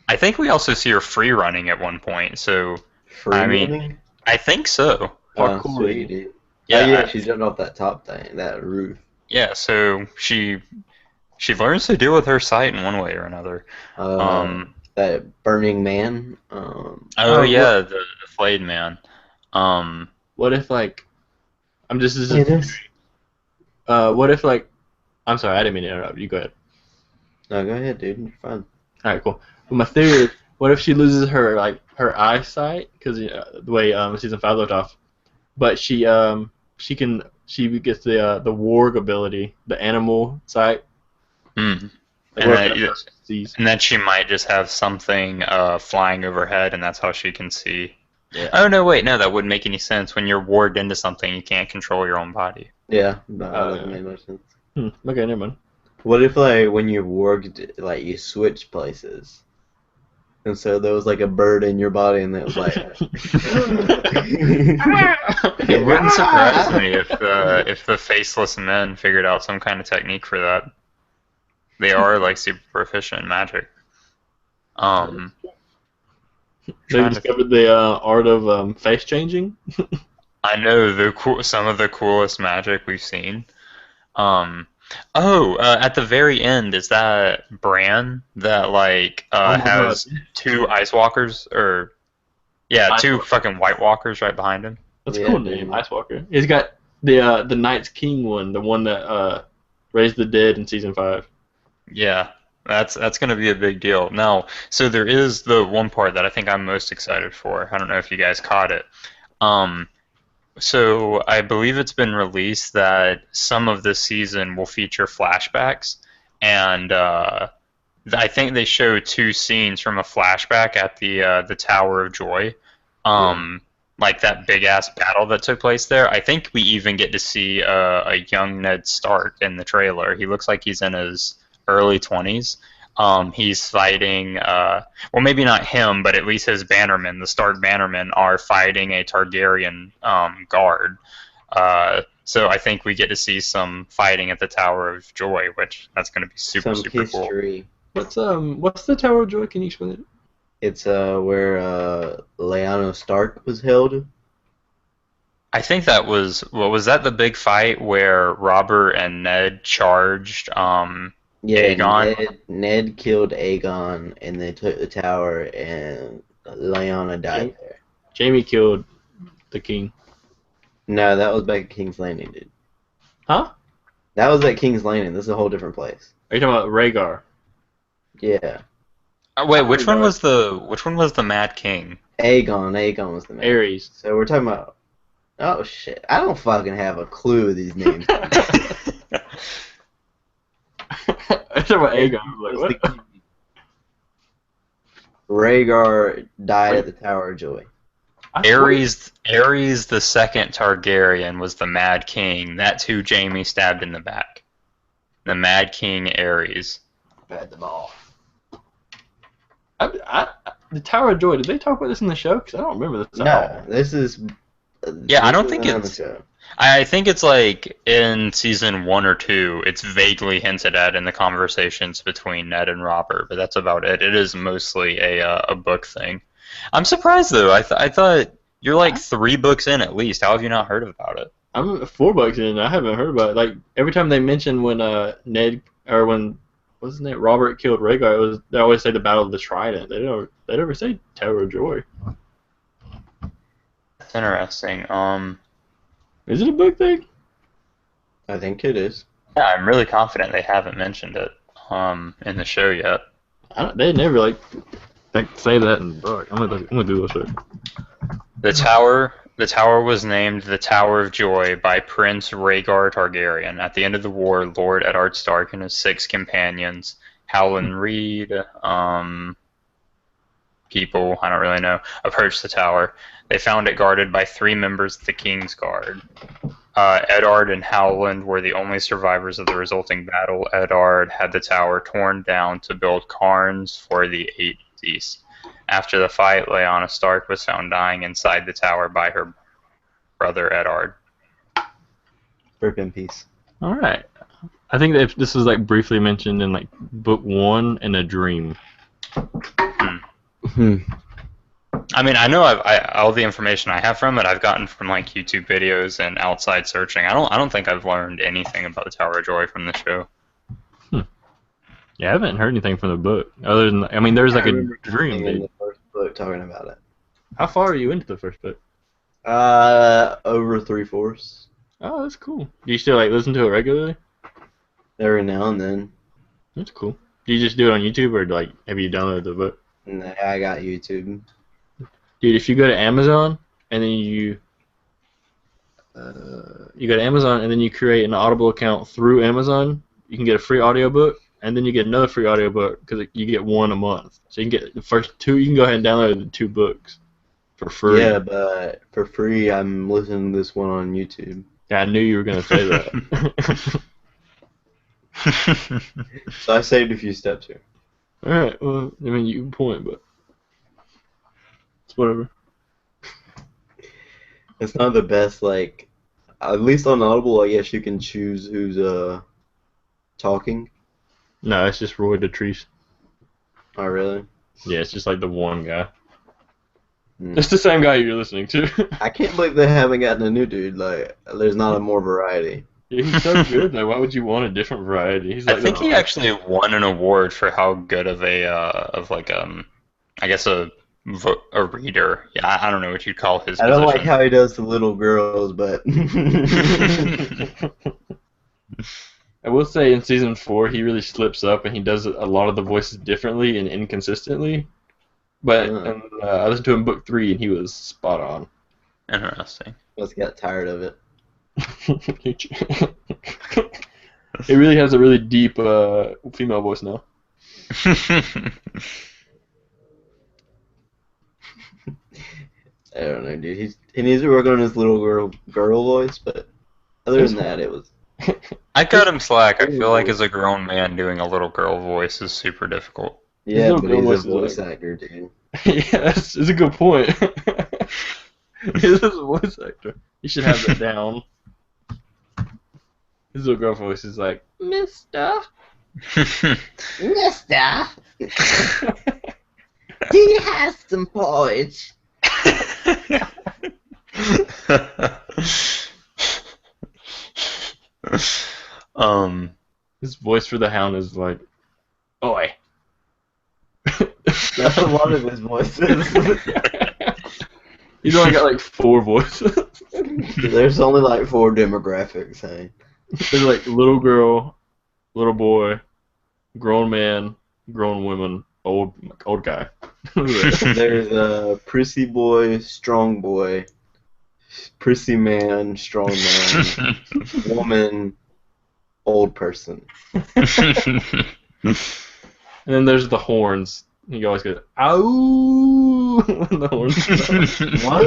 Speaker 3: I think we also see her free running at one point. So
Speaker 1: running?
Speaker 3: I think so.
Speaker 1: Sweet.
Speaker 3: Yeah,
Speaker 1: yeah, she jumped off that top thing, that roof.
Speaker 3: Yeah, so she learns to deal with her sight in one way or another.
Speaker 1: that Burning Man.
Speaker 3: Oh yeah, the flayed man.
Speaker 2: What if like I'm just this is
Speaker 1: It is.
Speaker 2: what if like I'm sorry, I didn't mean to interrupt. You go ahead.
Speaker 1: No, go ahead, dude. You're fine.
Speaker 2: All right, cool. But my theory is, what if she loses her eyesight because the way season 5 left off, but she gets the warg ability, the animal sight.
Speaker 3: Mm.
Speaker 2: Like,
Speaker 3: And then she might just have something flying overhead, and that's how she can see.
Speaker 2: Yeah.
Speaker 3: Oh no, wait, no, that wouldn't make any sense. When you're warged into something, you can't control your own body.
Speaker 1: Yeah, that doesn't make much sense.
Speaker 2: Okay, never mind.
Speaker 1: What if like when you're warged, like you switch places, and so there was like a bird in your body, and it was like.
Speaker 3: It wouldn't surprise me if the faceless men figured out some kind of technique for that. They are like super proficient in magic.
Speaker 2: They discovered the art of face changing.
Speaker 3: I know some of the coolest magic we've seen. At the very end, is that Bran that like has
Speaker 2: God.
Speaker 3: 2 Ice Walkers two fucking White Walkers right behind him?
Speaker 2: That's a cool name, Ice Walker. He's got the Night's King one, the one that raised the dead in season 5.
Speaker 3: Yeah, that's gonna be a big deal. Now, so there is the one part that I think I'm most excited for. I don't know if you guys caught it. So I believe it's been released that some of this season will feature flashbacks, and I think they show 2 scenes from a flashback at the Tower of Joy, like that big ass battle that took place there. I think we even get to see a young Ned Stark in the trailer. He looks like he's in his early 20s. He's fighting, well, maybe not him, but at least his bannermen, the Stark bannermen, are fighting a Targaryen guard. So I think we get to see some fighting at the Tower of Joy, which that's going to be super
Speaker 1: history.
Speaker 3: cool.
Speaker 2: What's the Tower of Joy? Can you explain it?
Speaker 1: It's where Lyanna Stark was held.
Speaker 3: I think that was that the big fight where Robert and Ned charged Aegon?
Speaker 1: Ned killed Aegon, and they took the tower, and Lyanna died there.
Speaker 2: Jaime killed the king.
Speaker 1: No, that was back at King's Landing, dude.
Speaker 2: Huh?
Speaker 1: That was at King's Landing. This is a whole different place.
Speaker 2: Are you talking about Rhaegar?
Speaker 1: Yeah.
Speaker 3: Wait, which one was the Mad King?
Speaker 1: Aegon was the man.
Speaker 2: Ares.
Speaker 1: So we're talking about. Oh shit! I don't fucking have a clue of these names.
Speaker 2: I talking about Aegon. I was like, what?
Speaker 1: Rhaegar died at the Tower of Joy.
Speaker 3: Ares the second Targaryen was the Mad King. That's who Jaime stabbed in the back. The Mad King Ares.
Speaker 1: Had the ball.
Speaker 2: The Tower of Joy. Did they talk about this in the show? Because I don't remember this at all.
Speaker 1: No, this is.
Speaker 3: Yeah, I don't think it's. I think it's like in season 1 or 2. It's vaguely hinted at in the conversations between Ned and Robert, but that's about it. It is mostly a book thing. I'm surprised though. I thought you're like 3 books in at least. How have you not heard about it?
Speaker 2: I'm 4 books in. I haven't heard about it. Like every time they mention when Ned or when what's his name Robert killed Rhaegar, they always say the Battle of the Trident. They never say Tower of Joy.
Speaker 3: That's interesting.
Speaker 2: Is it a book thing?
Speaker 1: I think it is.
Speaker 3: Yeah, I'm really confident they haven't mentioned it in the show yet.
Speaker 2: They never like say that in the book. I'm gonna do this.
Speaker 3: The tower was named the Tower of Joy by Prince Rhaegar Targaryen. At the end of the war, Lord Eddard Stark and his 6 companions, Howland Reed, people, I don't really know, approached the tower. They found it guarded by 3 members of the King's Guard. Eddard and Howland were the only survivors of the resulting battle. Eddard had the tower torn down to build cairns for the 8 deceased. After the fight, Lyanna Stark was found dying inside the tower by her brother Eddard.
Speaker 1: Rip in peace.
Speaker 2: All right. I think that this was like briefly mentioned in like book 1 in a dream.
Speaker 3: I mean, I know all the information I have from it I've gotten from like YouTube videos and outside searching. I don't think I've learned anything about the Tower of Joy from the show.
Speaker 2: Yeah, I haven't heard anything from the book other than I mean, there's like
Speaker 1: I
Speaker 2: a
Speaker 1: remember
Speaker 2: dream.
Speaker 1: in the first book talking about it.
Speaker 2: How far are you into the first book?
Speaker 1: Over 3/4.
Speaker 2: Oh, that's cool. Do you still like listen to it regularly?
Speaker 1: Every now and then.
Speaker 2: That's cool. Do you just do it on YouTube or like have you downloaded the book?
Speaker 1: Nah, I got YouTube.
Speaker 2: Dude, if you go to Amazon and then you go to Amazon and then you create an Audible account through Amazon, you can get a free audiobook and then you get another free audiobook because you get one a month. So you can get the first two. You can go ahead and download the 2 books for free.
Speaker 1: Yeah, but for free, I'm listening to this one on YouTube.
Speaker 2: Yeah, I knew you were gonna say that.
Speaker 1: So I saved a few steps here.
Speaker 2: All right. Well, I mean, you can point, but it's whatever.
Speaker 1: It's not the best, like, at least on Audible, I guess you can choose who's talking.
Speaker 2: No, it's just Roy Dotrice.
Speaker 1: Oh, really?
Speaker 2: Yeah, it's just like the one guy.
Speaker 1: Hmm.
Speaker 2: It's the same guy you're listening to.
Speaker 1: I can't believe they haven't gotten a new dude. Like, there's not a more variety.
Speaker 2: Yeah, he's so good though. Why would you want a different variety? He's like
Speaker 3: I think he actually won an award for how good of a I guess a reader. Yeah, I don't know what you'd call his
Speaker 1: I don't like
Speaker 3: position.
Speaker 1: how he does to little girls, but
Speaker 2: I will say in season 4 he really slips up and he does a lot of the voices differently and inconsistently. But I listened to him in book 3 and he was spot on.
Speaker 3: Interesting.
Speaker 1: must get tired of it.
Speaker 2: He really has a really deep female voice now.
Speaker 1: I don't know, dude. He needs to work on his little girl voice, but other than that, it was.
Speaker 3: I cut him slack. I feel like as a grown man doing a little girl voice is super difficult.
Speaker 1: Yeah,
Speaker 2: little
Speaker 1: but
Speaker 2: girl
Speaker 1: he's
Speaker 2: voice
Speaker 1: a
Speaker 2: is
Speaker 1: voice
Speaker 2: like-
Speaker 1: actor, dude.
Speaker 2: Yeah, that's a good point. He's a voice actor. You should have that down. His little girl voice is like, Mister.
Speaker 1: Mister, do you have some porridge?
Speaker 2: His voice for the hound is like, Oi.
Speaker 1: That's a lot of his voices.
Speaker 2: He's only got like 4 voices.
Speaker 1: There's only like 4 demographics, hey.
Speaker 2: There's like little girl, little boy, grown man, grown woman, old guy.
Speaker 1: There's a prissy boy, strong boy, prissy man, strong man, woman, old person.
Speaker 2: And then there's the horns. He always goes, ow! The horns.
Speaker 1: What?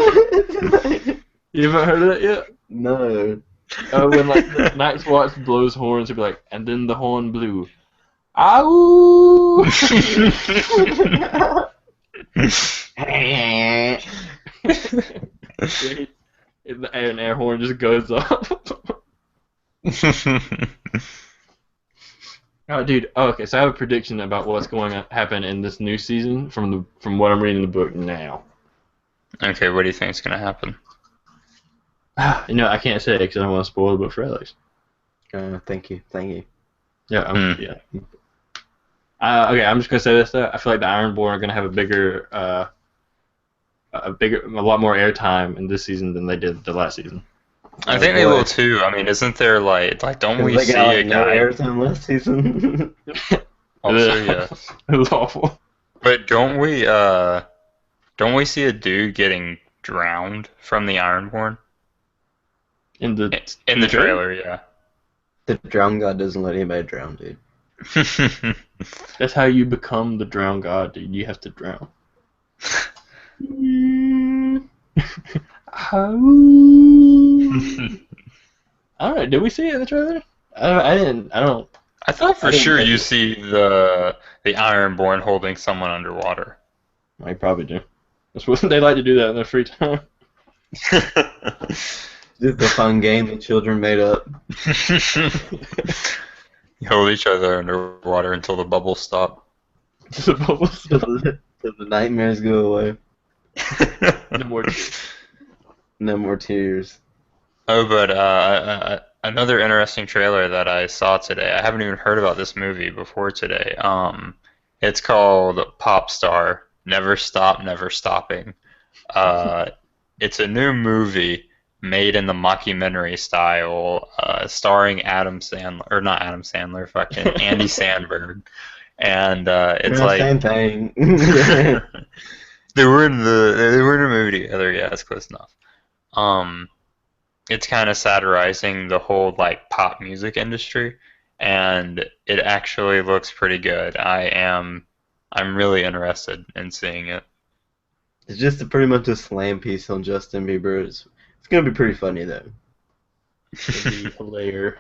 Speaker 2: You haven't heard of that yet?
Speaker 1: No.
Speaker 2: When like the Night Watch blows horns, he'll be like, and then the horn blew. Ow! An air horn just goes off. Oh, dude. Oh, okay. So I have a prediction about what's going to happen in this new season from what I'm reading in the book now.
Speaker 3: Okay, what do you think is going to happen?
Speaker 2: You know, I can't say it because I don't want to spoil the book for Alex.
Speaker 1: Thank you.
Speaker 2: Yeah. Yeah. Okay, I'm just gonna say this though. I feel like the Ironborn are gonna have a lot more airtime in this season than they did the last season.
Speaker 3: I think they will too. I mean, isn't there like don't we
Speaker 1: They
Speaker 3: see
Speaker 1: got,
Speaker 3: a
Speaker 1: like, no
Speaker 3: guy?
Speaker 1: airtime last season.
Speaker 3: Also, yes.
Speaker 2: It was awful.
Speaker 3: But don't we see a dude getting drowned from the Ironborn?
Speaker 2: In the
Speaker 3: trailer, yeah.
Speaker 1: The drown god doesn't let anybody drown, dude.
Speaker 2: That's how you become the drowned god, dude. You have to drown. I don't know. Did we see it in the trailer? I didn't. I don't.
Speaker 3: I thought for
Speaker 2: I didn't
Speaker 3: sure
Speaker 2: catch
Speaker 3: you
Speaker 2: it.
Speaker 3: see the Ironborn holding someone underwater.
Speaker 2: I probably do. That's what they like to do that in their free time.
Speaker 1: Just a fun game the children made up.
Speaker 3: You hold each other underwater until the bubbles stop.
Speaker 2: The bubbles.
Speaker 1: Till the nightmares go away.
Speaker 2: No more.
Speaker 1: No more tears.
Speaker 3: Oh, but I Another interesting trailer that I saw today. I haven't even heard about this movie before today. It's called Pop Star, Never Stop, Never Stopping. Uh, it's a new movie made in the mockumentary style, starring Adam Sandler, or not Adam Sandler, fucking Andy Samberg. And it's
Speaker 1: Yeah,
Speaker 3: like
Speaker 1: same thing.
Speaker 3: they were in a movie together. Yeah, it's close enough. It's kind of satirizing the whole like pop music industry, and it actually looks pretty good. I'm really interested in seeing it.
Speaker 1: It's just pretty much a slam piece on Justin Bieber. It's gonna be pretty funny though.
Speaker 2: It'd be hilarious.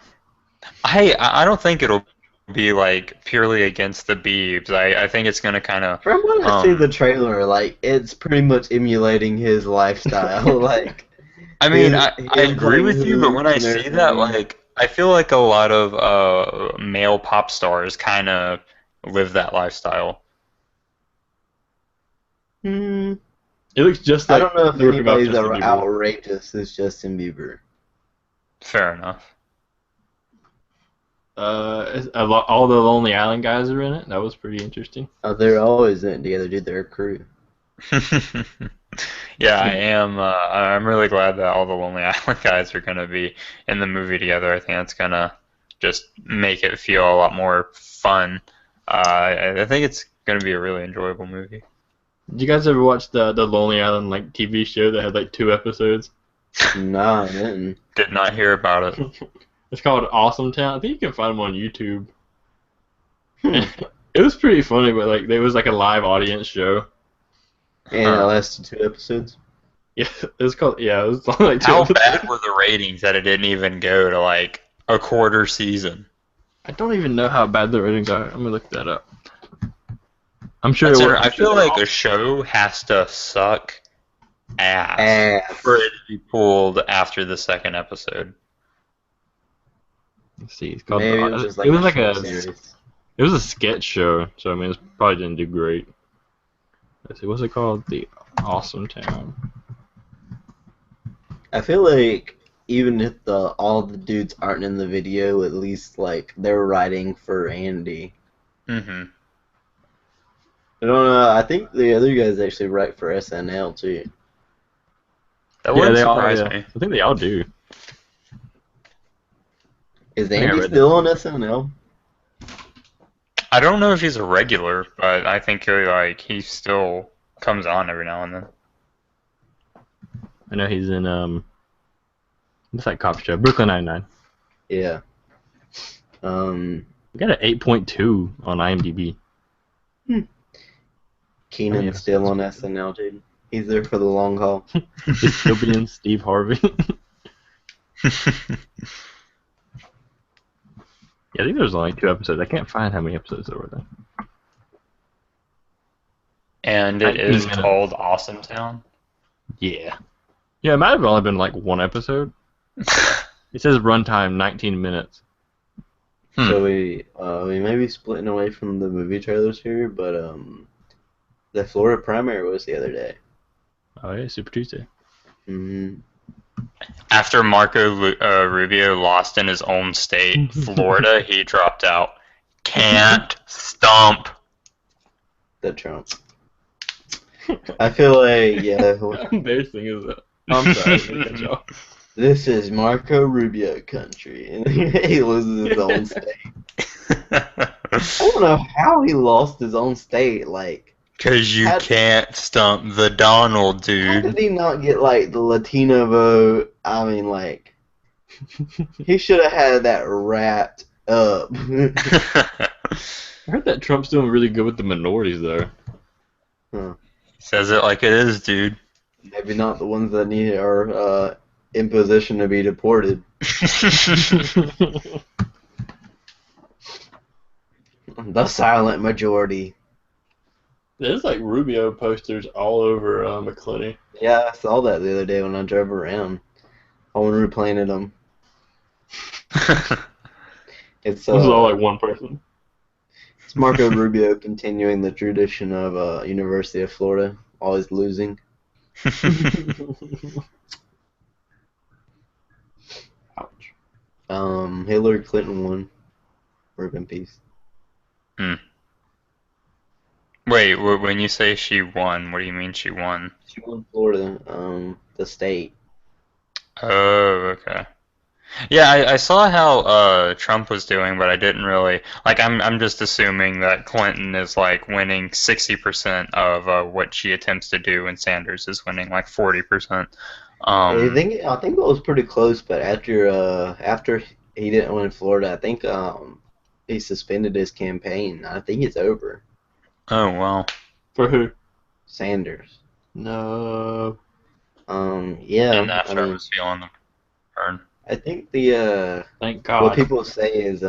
Speaker 3: I don't think it'll be like purely against the Biebs. I think it's gonna kind of
Speaker 1: From what I see the trailer, like it's pretty much emulating his lifestyle. Like,
Speaker 3: I mean,
Speaker 1: his-
Speaker 3: I
Speaker 1: his
Speaker 3: agree with you, but
Speaker 1: hoops
Speaker 3: when I
Speaker 1: and
Speaker 3: see
Speaker 1: everything.
Speaker 3: that, like, I feel like a lot of male pop stars kind of live that lifestyle.
Speaker 1: Hmm,
Speaker 2: It looks just
Speaker 1: I
Speaker 2: like
Speaker 1: don't know if
Speaker 2: the ripping off
Speaker 1: anybody's
Speaker 2: Justin Bieber.
Speaker 1: outrageous as Justin Bieber.
Speaker 3: Fair enough.
Speaker 2: All the Lonely Island guys are in it. That was pretty interesting.
Speaker 1: They're always in it together, dude. They're a crew.
Speaker 3: Yeah, I am. I'm really glad that all the Lonely Island guys are gonna be in the movie together. I think that's gonna just make it feel a lot more fun. I think it's gonna be a really enjoyable movie.
Speaker 2: Did you guys ever watch the Lonely Island like TV show that had like 2 episodes?
Speaker 1: Nah, I didn't.
Speaker 3: Did not hear about it.
Speaker 2: It's called Awesome Town. I think you can find them on YouTube. It was pretty funny, but like there was like a live audience show.
Speaker 1: And it lasted 2 episodes.
Speaker 2: Yeah, it was called. Yeah, it was only like 2
Speaker 3: How
Speaker 2: episodes.
Speaker 3: bad were the ratings that it didn't even go to like a quarter season?
Speaker 2: I don't even know how bad the ratings are. Let me look that up. I'm sure.
Speaker 3: I feel like a show has to suck ass for it to be pulled after the second episode.
Speaker 2: Let's see. It's called.
Speaker 1: Maybe it was just like
Speaker 2: it was
Speaker 1: a
Speaker 2: like
Speaker 1: short
Speaker 2: a.
Speaker 1: series.
Speaker 2: It was a sketch show, so I mean, it probably didn't do great. Let's see. What's it called? The Awesome Town.
Speaker 1: I feel like even if all the dudes aren't in the video, at least like they're writing for Andy.
Speaker 3: Mm-hmm.
Speaker 1: I don't know. I think the other guys actually write for SNL too.
Speaker 3: That wouldn't
Speaker 2: they
Speaker 3: surprise
Speaker 2: all,
Speaker 3: me.
Speaker 2: I think they all do.
Speaker 1: Is
Speaker 2: think I
Speaker 1: Andy
Speaker 2: read
Speaker 1: still on SNL?
Speaker 3: I don't know if he's a regular, but I think he still comes on every now and then.
Speaker 2: I know he's in what's that cop show? Brooklyn Nine-Nine.
Speaker 1: Yeah.
Speaker 2: We got an 8.2 on IMDb.
Speaker 1: Keenan's
Speaker 2: yeah.
Speaker 1: still on SNL, dude. He's there for the long haul.
Speaker 2: Dystopian Steve Harvey. Yeah, I think there's only 2 episodes. I can't find how many episodes there were there.
Speaker 3: And it
Speaker 2: 19
Speaker 3: is
Speaker 2: minutes.
Speaker 3: called Awesome Town.
Speaker 2: Yeah. Yeah, it might have only been like 1 episode. It says runtime 19 minutes.
Speaker 1: So we may be splitting away from the movie trailers here, but the Florida primary was the other day.
Speaker 2: Oh yeah, Super Tuesday.
Speaker 1: Mm-hmm.
Speaker 3: After Marco Rubio lost in his own state, Florida, he dropped out. Can't stump.
Speaker 1: The Trump. I feel like, yeah,
Speaker 2: How embarrassing is that? I'm sorry. I cut you off.
Speaker 1: this is Marco Rubio country, and he loses his own state. I don't know how he lost his own state. Like,
Speaker 3: Because you
Speaker 1: How-
Speaker 3: can't stump the Donald,
Speaker 1: how
Speaker 3: dude.
Speaker 1: did he not get like the Latino vote? I mean, like, he should have had that wrapped up.
Speaker 2: I heard that Trump's doing really good with the minorities there.
Speaker 3: Says it like it is, dude.
Speaker 1: Maybe not the ones that are in position to be deported. The silent majority.
Speaker 2: There's like Rubio posters all over McClenny.
Speaker 1: Yeah, I saw that the other day when I drove around. When we were playing at them. It's
Speaker 2: This is all like one person.
Speaker 1: It's Marco Rubio continuing the tradition of University of Florida, always losing.
Speaker 2: Ouch.
Speaker 1: Hillary Clinton won. Rest in peace.
Speaker 3: Wait, when you say she won, what do you mean she won?
Speaker 1: She won Florida, the state.
Speaker 3: Oh, okay. Yeah, I saw how Trump was doing, but I didn't really like. I'm just assuming that Clinton is like winning 60% of what she attempts to do, and Sanders is winning like 40%.
Speaker 1: I think it was pretty close, but after he didn't win Florida, I think he suspended his campaign. I think it's over.
Speaker 3: Oh well.
Speaker 2: For who?
Speaker 1: Sanders.
Speaker 2: No.
Speaker 1: Yeah.
Speaker 3: And after I was feeling the burn.
Speaker 1: I think the
Speaker 2: Thank God.
Speaker 1: what people say is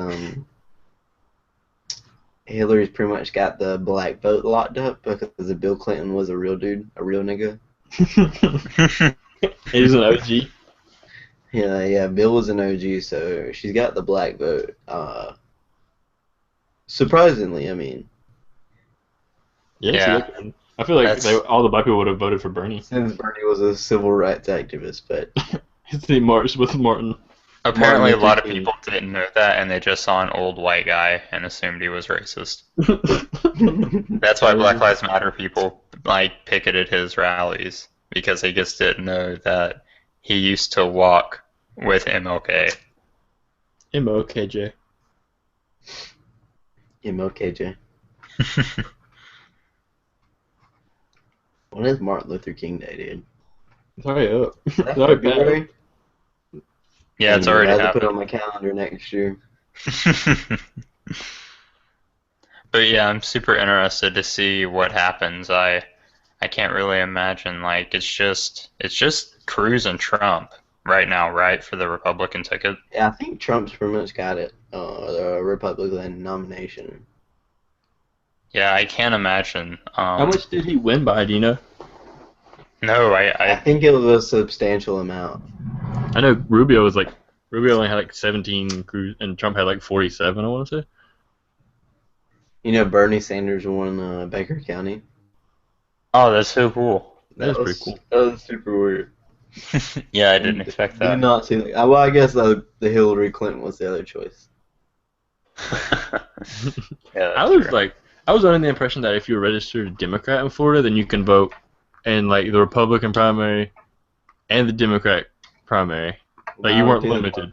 Speaker 1: Hillary's pretty much got the black vote locked up because Bill Clinton was a real dude, a real nigga.
Speaker 2: He's an OG.
Speaker 1: Yeah, Bill was an OG, so she's got the black vote. Surprisingly, I mean.
Speaker 2: Yeah. I feel like all the black people would have voted for Bernie.
Speaker 1: Since Bernie was a civil rights activist, but
Speaker 2: He marched with Martin.
Speaker 3: Apparently, a
Speaker 1: Martin
Speaker 3: lot
Speaker 1: Luther
Speaker 3: of
Speaker 1: King.
Speaker 3: people didn't know that, and they just saw an old white guy and assumed he was racist. That's why Black Lives Matter people like picketed his rallies, because they just didn't know that he used to walk with MLK.
Speaker 2: MOKJ.
Speaker 1: MLKJ. When is Martin Luther King Day, dude?
Speaker 2: It's already up.
Speaker 1: Is that
Speaker 2: It's already passed.
Speaker 1: February?
Speaker 3: Yeah, it's
Speaker 1: I
Speaker 3: already
Speaker 1: have to put it
Speaker 3: happened.
Speaker 1: on my calendar next year.
Speaker 3: But yeah, I'm super interested to see what happens. I can't really imagine, like, it's just Cruz and Trump right now, right, for the Republican ticket.
Speaker 1: Yeah, I think Trump's pretty much got it. The Republican nomination.
Speaker 3: Yeah, I can't imagine.
Speaker 2: How much did he win by, do you know?
Speaker 3: No,
Speaker 1: I
Speaker 3: I
Speaker 1: think it was a substantial amount.
Speaker 2: I know Rubio only had like 17, and Trump had like 47, I want to say.
Speaker 1: You know, Bernie Sanders won Baker County.
Speaker 3: Oh, that's so cool.
Speaker 2: That was pretty cool.
Speaker 1: That was super weird.
Speaker 3: Yeah, I didn't expect
Speaker 1: Did
Speaker 3: that.
Speaker 1: not see that. Well, I guess the Hillary Clinton was the other choice.
Speaker 3: Yeah,
Speaker 2: I was under the impression that if you're a registered Democrat in Florida, then you can vote in like the Republican primary and the Democrat primary. Like you weren't limited.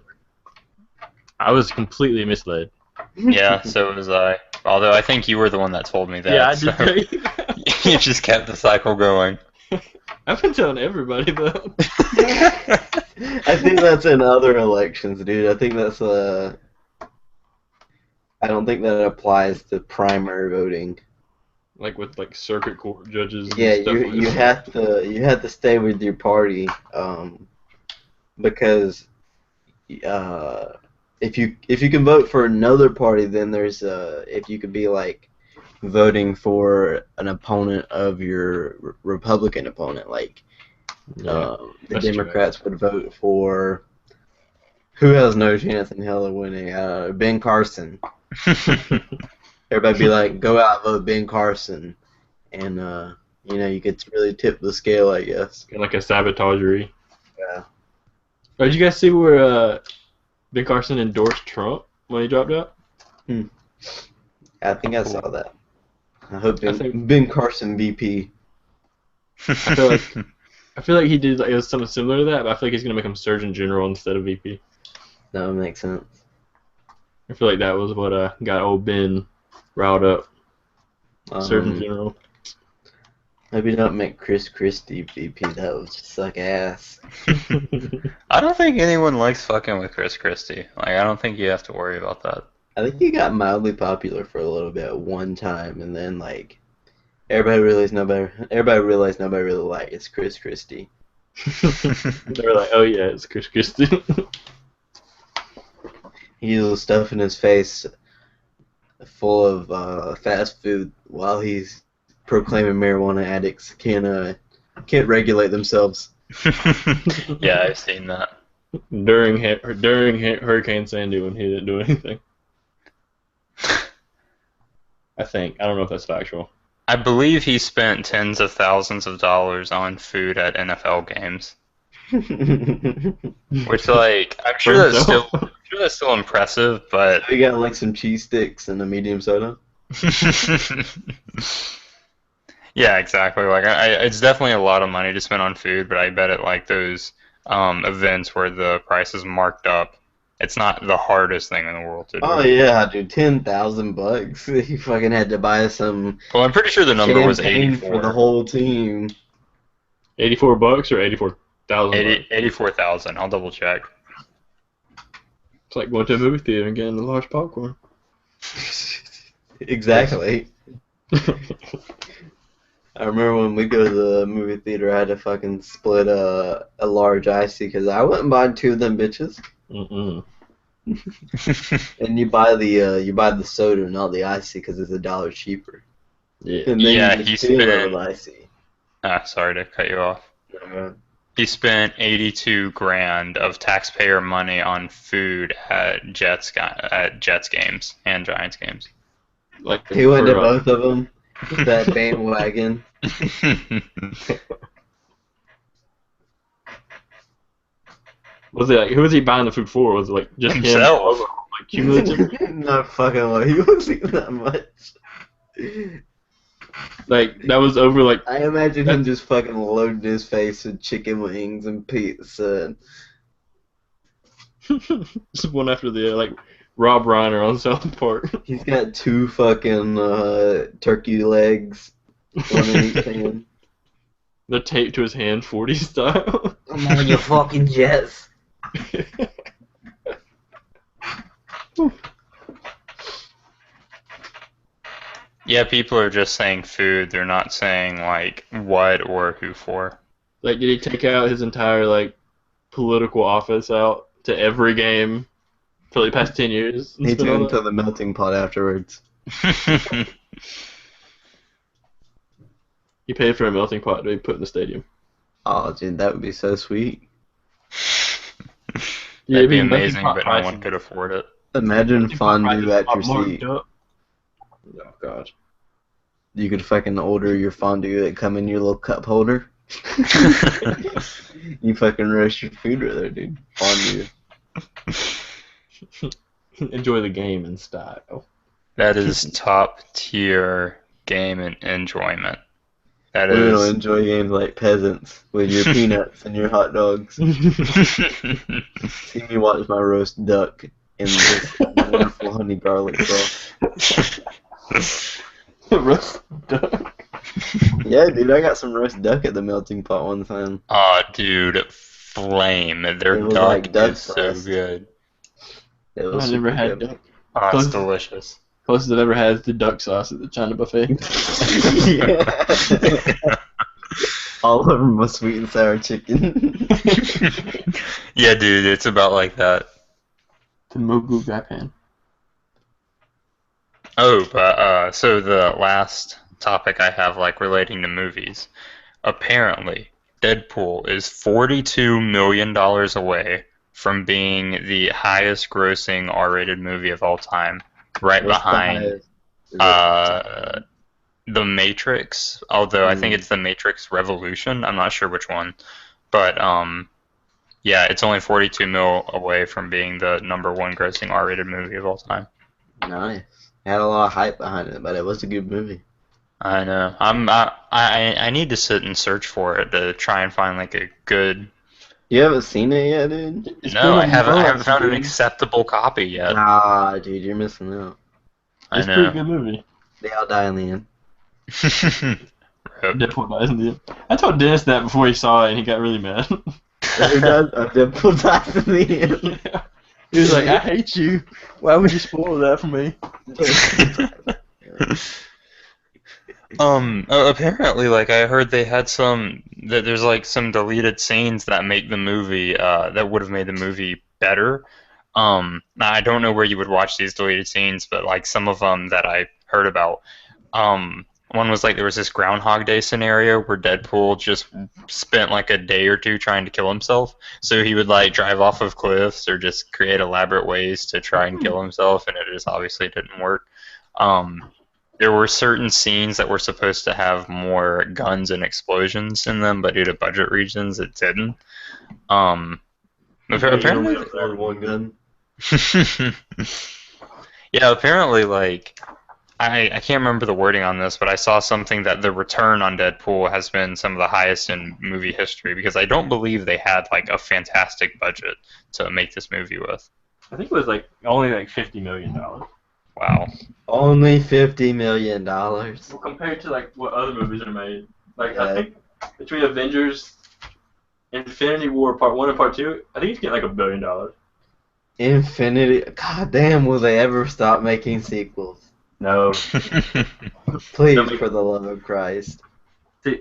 Speaker 2: I was completely misled.
Speaker 3: Yeah, so was I. Although I think you were the one that told me that.
Speaker 2: Yeah, I
Speaker 3: so
Speaker 2: did tell you that.
Speaker 3: you just kept the cycle going.
Speaker 2: I've been telling everybody though.
Speaker 1: I think that's in other elections, dude. I think that's I don't think that applies to primary voting.
Speaker 2: Like with like circuit court judges. And
Speaker 1: Yeah,
Speaker 2: stuff
Speaker 1: you have to stay with your party, because if you can vote for another party, then there's if you could be like voting for an opponent of your Republican opponent, like the
Speaker 2: that's
Speaker 1: Democrats would vote for who has no chance in hell of winning, Ben Carson. Everybody be like, go out and vote Ben Carson, and you could really tip the scale, I guess.
Speaker 2: Like a sabotagery.
Speaker 1: Yeah.
Speaker 2: Oh, did you guys see where Ben Carson endorsed Trump when he dropped out?
Speaker 1: I think I saw that. I hope
Speaker 2: I think-
Speaker 1: Ben Carson VP.
Speaker 2: I feel like he did like it was something similar to that, but I feel like he's gonna make him Surgeon General instead of VP.
Speaker 1: That would make sense.
Speaker 2: I feel like that was what got old Ben riled up. Surgeon General.
Speaker 1: Maybe don't make Chris Christie VP. That would suck ass.
Speaker 3: I don't think anyone likes fucking with Chris Christie. Like, I don't think you have to worry about that.
Speaker 1: I think he got mildly popular for a little bit at one time, and then like everybody realized nobody really likes Chris Christie.
Speaker 2: They were like, oh yeah, it's Chris Christie.
Speaker 1: He was stuffing his face full of fast food while he's proclaiming marijuana addicts can't regulate themselves.
Speaker 3: Yeah, I've seen that.
Speaker 2: during Hurricane Sandy when he didn't do anything. I think. I don't know if that's factual.
Speaker 3: I believe he spent tens of thousands of dollars on food at NFL games. Which, like, I'm sure that's still sure that's still impressive, but
Speaker 1: We got like some cheese sticks and a medium soda.
Speaker 3: yeah, exactly. Like it's definitely a lot of money to spend on food, but I bet at like those events where the price is marked up, it's not the hardest thing in the world to
Speaker 1: Oh
Speaker 3: do.
Speaker 1: yeah, dude, $10,000. He fucking had to buy some
Speaker 3: Well, I'm pretty sure the number was
Speaker 1: champagne for the
Speaker 3: 84.
Speaker 1: whole team.
Speaker 2: $84 or 84,000 bucks.
Speaker 3: 84,000. I'll double check.
Speaker 2: It's like going to a movie theater and getting a large popcorn.
Speaker 1: Exactly. I remember when we go to the movie theater, I had to fucking split a large icy because I wouldn't buy two of them bitches.
Speaker 2: Mm-mm.
Speaker 1: And you buy the soda, not the icy, because it's $1 cheaper.
Speaker 2: Yeah.
Speaker 1: And then
Speaker 3: Yeah,
Speaker 1: you
Speaker 3: he
Speaker 1: just feel it
Speaker 3: spent.
Speaker 1: with icy.
Speaker 3: Sorry to cut you off.
Speaker 1: Uh,
Speaker 3: He spent 82 grand of taxpayer money on food at Jets games and Giants games.
Speaker 2: Like
Speaker 1: He went to
Speaker 2: for,
Speaker 1: both of them. That bandwagon.
Speaker 2: was it like, who was he buying the food for? Was it like just
Speaker 3: Himself.
Speaker 2: him? Like cumulative?
Speaker 1: Not fucking way. He wasn't eating that much.
Speaker 2: Like that was over like
Speaker 1: I imagine him just fucking loading his face with chicken wings and pizza.
Speaker 2: just one after the other, like Rob Reiner on South Park.
Speaker 1: He's got two fucking turkey legs, one in each hand.
Speaker 2: They're taped to his hand, 40 style.
Speaker 1: I'm on your fucking Jets.
Speaker 3: Yeah, people are just saying food. They're not saying like what or who for.
Speaker 2: Like, did he take out his entire like political office out to every game for the past 10 years? and
Speaker 1: He
Speaker 2: spent
Speaker 1: took
Speaker 2: all
Speaker 1: him to the melting pot afterwards.
Speaker 2: He paid for a melting pot to be put in the stadium.
Speaker 1: Oh, dude, that would be so sweet.
Speaker 2: Yeah,
Speaker 3: That'd be
Speaker 2: melting
Speaker 3: amazing,
Speaker 2: pot
Speaker 3: but no one
Speaker 2: prices-
Speaker 3: could afford it.
Speaker 1: Imagine
Speaker 2: melting pot
Speaker 1: fondue
Speaker 2: prices
Speaker 1: at
Speaker 2: are
Speaker 1: your
Speaker 2: marked
Speaker 1: seat.
Speaker 2: up. Oh god.
Speaker 1: You could fucking order your fondue that come in your little cup holder. You fucking roast your food right there, dude. Fondue.
Speaker 2: Enjoy the game in style.
Speaker 3: That is top tier game and enjoyment. That
Speaker 1: We're gonna
Speaker 3: is.
Speaker 1: enjoy games like peasants with your peanuts and your hot dogs. See me watch my roast duck in this wonderful honey garlic sauce.
Speaker 2: Roast duck.
Speaker 1: Yeah, dude, I got some roast duck at the melting pot one time.
Speaker 3: Oh, dude, flame. Their
Speaker 1: It was
Speaker 3: duck
Speaker 1: like duck
Speaker 3: is so
Speaker 1: breast.
Speaker 3: good.
Speaker 1: It was
Speaker 2: I never
Speaker 1: super
Speaker 2: had
Speaker 1: good.
Speaker 2: duck.
Speaker 3: Oh, it's
Speaker 2: Close-
Speaker 3: delicious.
Speaker 2: Closest I've ever had is the duck sauce at the China buffet.
Speaker 1: Yeah. All over my sweet and sour chicken.
Speaker 3: Yeah, dude, it's about like that.
Speaker 2: The Mogu Japan.
Speaker 3: Oh, but so the last topic I have, like relating to movies, apparently Deadpool is $42 million away from being the highest grossing R-rated movie of all time, right
Speaker 1: What's the
Speaker 3: behind
Speaker 1: highest? Is it-
Speaker 3: The Matrix, although I think it's The Matrix Revolution. I'm not sure which one. But yeah, it's only 42 mil away from being the number one grossing R-rated movie of all time.
Speaker 1: Nice. It had a lot of hype behind it, but it was a good movie.
Speaker 3: I know. I need to sit and search for it to try and find like a good.
Speaker 1: You haven't seen it yet, dude?
Speaker 2: It's
Speaker 3: No,
Speaker 2: been
Speaker 3: I
Speaker 2: on
Speaker 3: haven't
Speaker 2: Netflix,
Speaker 3: found an
Speaker 2: dude.
Speaker 3: acceptable copy yet.
Speaker 1: Ah, dude, you're missing out.
Speaker 3: I
Speaker 2: It's a pretty
Speaker 3: know.
Speaker 2: good movie.
Speaker 1: They all die in the end.
Speaker 3: Rip.
Speaker 2: Deadpool dies in the end. I told Dennis that before he saw it, and he got really mad.
Speaker 1: Who does? Deadpool dies in the end.
Speaker 2: Yeah. He was like, "I hate you. Why would you spoil that for me?"
Speaker 3: Apparently, like I heard they had that there's like some deleted scenes that make the movie that would have made the movie better. I don't know where you would watch these deleted scenes, but like some of them that I heard about, one was like there was this Groundhog Day scenario where Deadpool just spent like a day or two trying to kill himself. So he would like drive off of cliffs or just create elaborate ways to try and kill himself, and it just obviously didn't work. There were certain scenes that were supposed to have more guns and explosions in them, but due to budget reasons, it didn't.
Speaker 1: You can only
Speaker 3: Apparently,
Speaker 1: afford one gun.
Speaker 3: Yeah, apparently, like, I can't remember the wording on this, but I saw something that the return on Deadpool has been some of the highest in movie history because I don't believe they had like a fantastic budget to make this movie with.
Speaker 2: I think it was like only like $50 million.
Speaker 3: Wow.
Speaker 1: Only $50 million.
Speaker 2: Well, compared to like what other movies are made, like I
Speaker 1: Yeah.
Speaker 2: think between Avengers, Infinity War Part 1 and Part 2, I think it's getting like $1 billion.
Speaker 1: Infinity. God damn, will they ever stop making sequels?
Speaker 2: No,
Speaker 1: Please,
Speaker 2: They'll make-
Speaker 1: for the love of Christ.
Speaker 2: they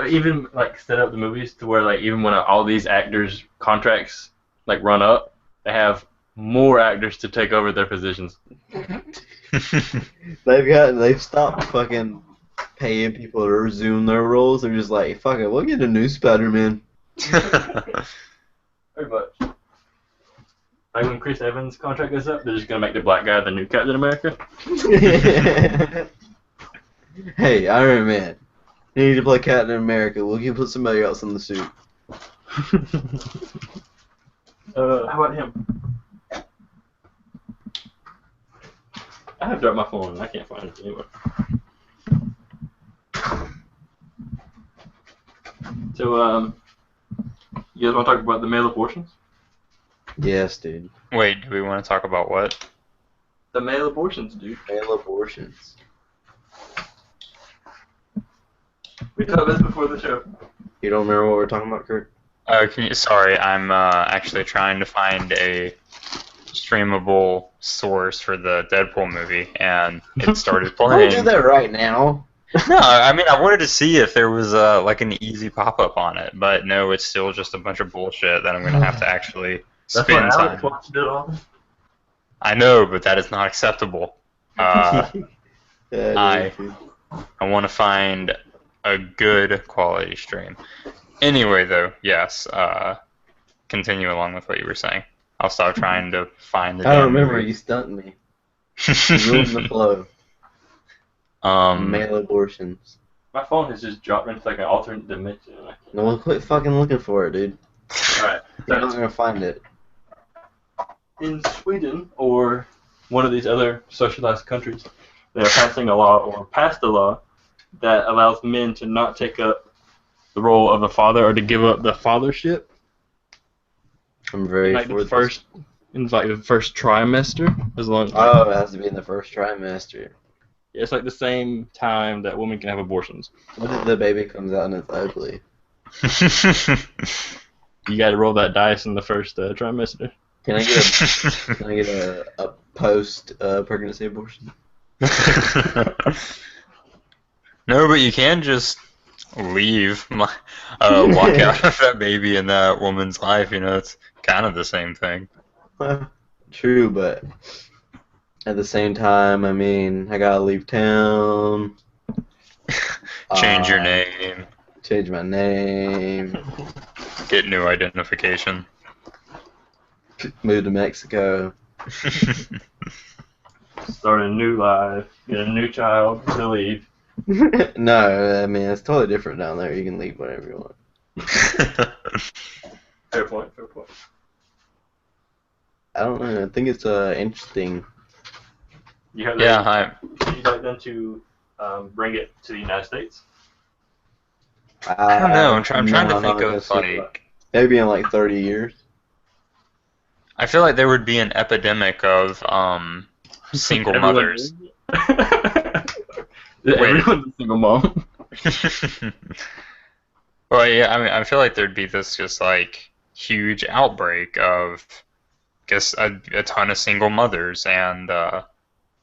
Speaker 2: even like set up the movies to where like even when all these actors' contracts like run up, they have more actors to take over their positions.
Speaker 1: They've stopped fucking paying people to resume their roles. They're just like, fuck it, we'll get a new Spider-Man.
Speaker 2: Very much. Like when Chris Evans' contract goes up, they're just gonna make the black guy the new Captain America.
Speaker 1: Hey, Iron Man, you need to play Captain America. We'll give put somebody else in the suit.
Speaker 2: How about him? I have dropped my phone and I can't find it anywhere. So, you guys want to talk about the male abortions?
Speaker 1: Yes, dude.
Speaker 3: Wait, do we want to talk about what?
Speaker 2: The male abortions, dude.
Speaker 1: Male abortions.
Speaker 2: We talked about this before the show.
Speaker 1: You don't remember what we're talking about, Kurt?
Speaker 3: Sorry, I'm actually trying to find a streamable source for the Deadpool movie, and it started
Speaker 1: Don't
Speaker 3: playing.
Speaker 1: do that right now.
Speaker 3: No, I mean I wanted to see if there was like an easy pop-up on it, but no, it's still just a bunch of bullshit that I'm gonna have to actually
Speaker 2: That's
Speaker 3: spend
Speaker 2: what
Speaker 3: time.
Speaker 2: Alex watched it on.
Speaker 3: I know, but that is not acceptable.
Speaker 1: Yeah, it
Speaker 3: I-
Speaker 1: is, dude.
Speaker 3: I want to find a good quality stream. Anyway, though, yes. Continue along with what you were saying. I'll stop trying to find the.
Speaker 1: I don't
Speaker 3: damn
Speaker 1: remember.
Speaker 3: movie.
Speaker 1: You stumped me. You ruined the flow. Male abortions.
Speaker 2: My phone has just dropped into like an alternate dimension.
Speaker 1: No one quit fucking looking for it, dude.
Speaker 2: Alright.
Speaker 1: You're not gonna find it.
Speaker 2: In Sweden or one of these other socialized countries, they are passing a law or passed a law that allows men to not take up the role of a father or to give up the fathership
Speaker 1: I'm very
Speaker 2: like
Speaker 1: for
Speaker 2: the first in like the first trimester, as long
Speaker 1: Oh, it has to be in the first trimester.
Speaker 2: it's like the same time that women can have abortions.
Speaker 1: What if the baby comes out and it's ugly?
Speaker 2: You got to roll that dice in the first trimester.
Speaker 1: Can I get a post pregnancy abortion?
Speaker 3: No, but you can just leave, walk out of that baby in that woman's life. You know, it's kind of the same thing.
Speaker 1: True, but at the same time, I mean, I gotta leave town.
Speaker 3: Change your name,
Speaker 1: Change my name.
Speaker 3: get new identification.
Speaker 1: Move to Mexico.
Speaker 2: Start a new life, get a new child, to leave.
Speaker 1: No, I mean, it's totally different down there. You can leave whenever you want.
Speaker 2: Fair point, fair point.
Speaker 1: I don't know. I think it's interesting.
Speaker 2: You have
Speaker 3: Yeah,
Speaker 2: Would you like them to bring it to the United States?
Speaker 3: I don't know. I'm trying to think of
Speaker 1: like
Speaker 3: like.
Speaker 1: maybe in like 30 years.
Speaker 3: I feel like there would be an epidemic of single
Speaker 2: Everyone
Speaker 3: mothers.
Speaker 2: Everyone's a single mom.
Speaker 3: Well, yeah, I mean, I feel like there'd be this just like huge outbreak of, I guess, a ton of single mothers, and I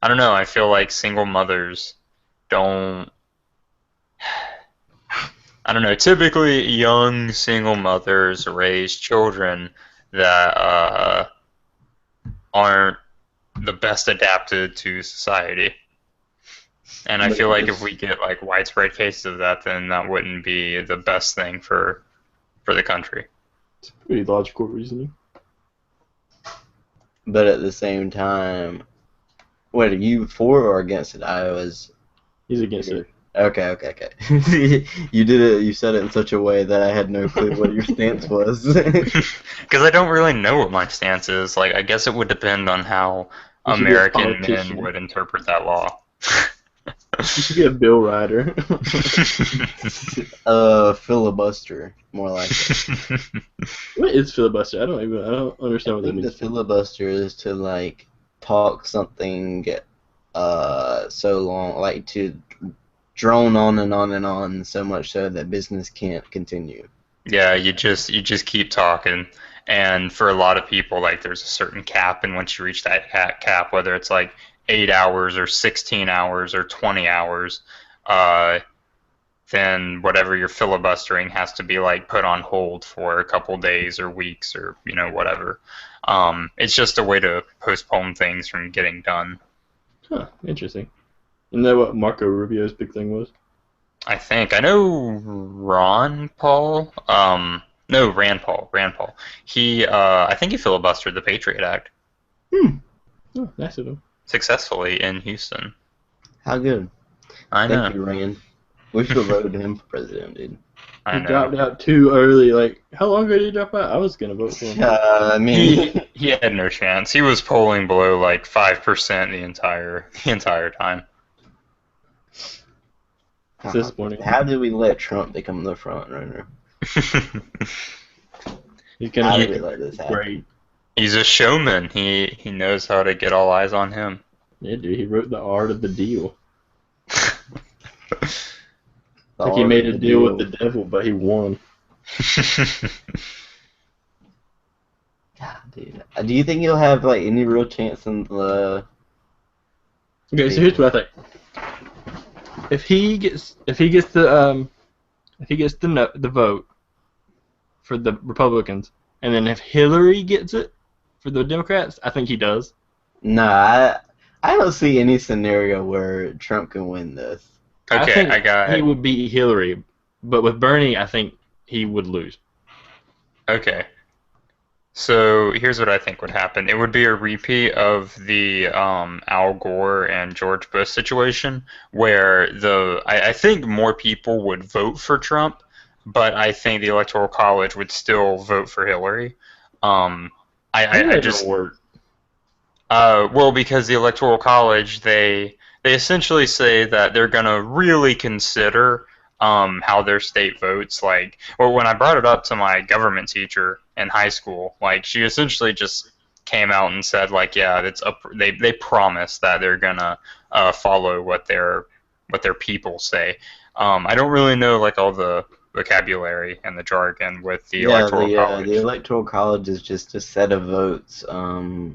Speaker 3: don't know. I feel like single mothers don't. I don't know. Typically, young single mothers raise children that aren't the best adapted to society. And I feel like if we get like widespread cases of that, then that wouldn't be the best thing for the country.
Speaker 2: It's pretty logical reasoning.
Speaker 1: But at the same time, wait, are you for or against it? I was.
Speaker 2: He's against it.
Speaker 1: Okay. You did it. You said it in such a way that I had no clue what your stance was.
Speaker 3: Because I don't really know what my stance is. Like, I guess it would depend on how
Speaker 2: You should be a
Speaker 3: American men
Speaker 2: politician.
Speaker 3: would interpret that law.
Speaker 2: You should be a bill writer.
Speaker 1: Filibuster, more like it.
Speaker 2: What is filibuster? I don't understand
Speaker 1: I
Speaker 2: what that
Speaker 1: think the
Speaker 2: means.
Speaker 1: filibuster is to like talk something so long, like to drone on and on and on, so much so that business can't continue.
Speaker 3: Yeah, you just keep talking, and for a lot of people, like there's a certain cap, and once you reach that cap, whether it's like 8 hours or 16 hours or 20 hours, uh, then whatever you're filibustering has to be like put on hold for a couple days or weeks or whatever. It's just a way to postpone things from getting done.
Speaker 2: Huh, interesting. Isn't that what Marco Rubio's big thing was?
Speaker 3: I think I know Ron Paul. No, Rand Paul. Rand Paul. I think he filibustered the Patriot Act
Speaker 2: Oh, nice of him.
Speaker 3: successfully in Houston.
Speaker 1: How good.
Speaker 3: I know.
Speaker 1: Thank you, Rand. We should have voted him for president, dude.
Speaker 3: I
Speaker 2: He
Speaker 3: know.
Speaker 2: dropped out too early. Like, how long ago did he drop out? I was gonna vote for him.
Speaker 1: I mean,
Speaker 3: He had no chance. He was polling below like 5% the entire time.
Speaker 2: It's disappointing.
Speaker 1: how did we let Trump become the front runner?
Speaker 2: He's
Speaker 1: How
Speaker 2: gonna
Speaker 1: did we
Speaker 2: be
Speaker 1: let this happen?
Speaker 2: great.
Speaker 3: He's a showman. He knows how to get all eyes on him.
Speaker 2: Yeah, dude. He wrote the art of the deal.
Speaker 1: The
Speaker 2: Like he
Speaker 1: art
Speaker 2: made
Speaker 1: of
Speaker 2: a
Speaker 1: the
Speaker 2: deal with the devil, but he won.
Speaker 1: God, dude. Do you think he'll have like any real chance in the?
Speaker 2: Okay, so here's what I think. If he gets the vote for the Republicans, and then if Hillary gets it for the Democrats, I think he does.
Speaker 1: Nah, I don't see any scenario where Trump can win this.
Speaker 2: I
Speaker 3: Okay,
Speaker 2: think
Speaker 3: I got
Speaker 2: he would beat Hillary, but with Bernie, I think he would lose.
Speaker 3: Okay. So here's what I think would happen. It would be a repeat of the Al Gore and George Bush situation, where I think more people would vote for Trump, but I think the Electoral College would still vote for Hillary. I just
Speaker 2: work.
Speaker 3: well, because the Electoral College they essentially say that they're gonna really consider how their state votes. Like, well, when I brought it up to my government teacher in high school, like she essentially just came out and said like, yeah, it's up. They promise that they're gonna follow what their people say. I don't really know like all the vocabulary and the jargon with the Electoral College.
Speaker 1: The Electoral College is just a set of votes.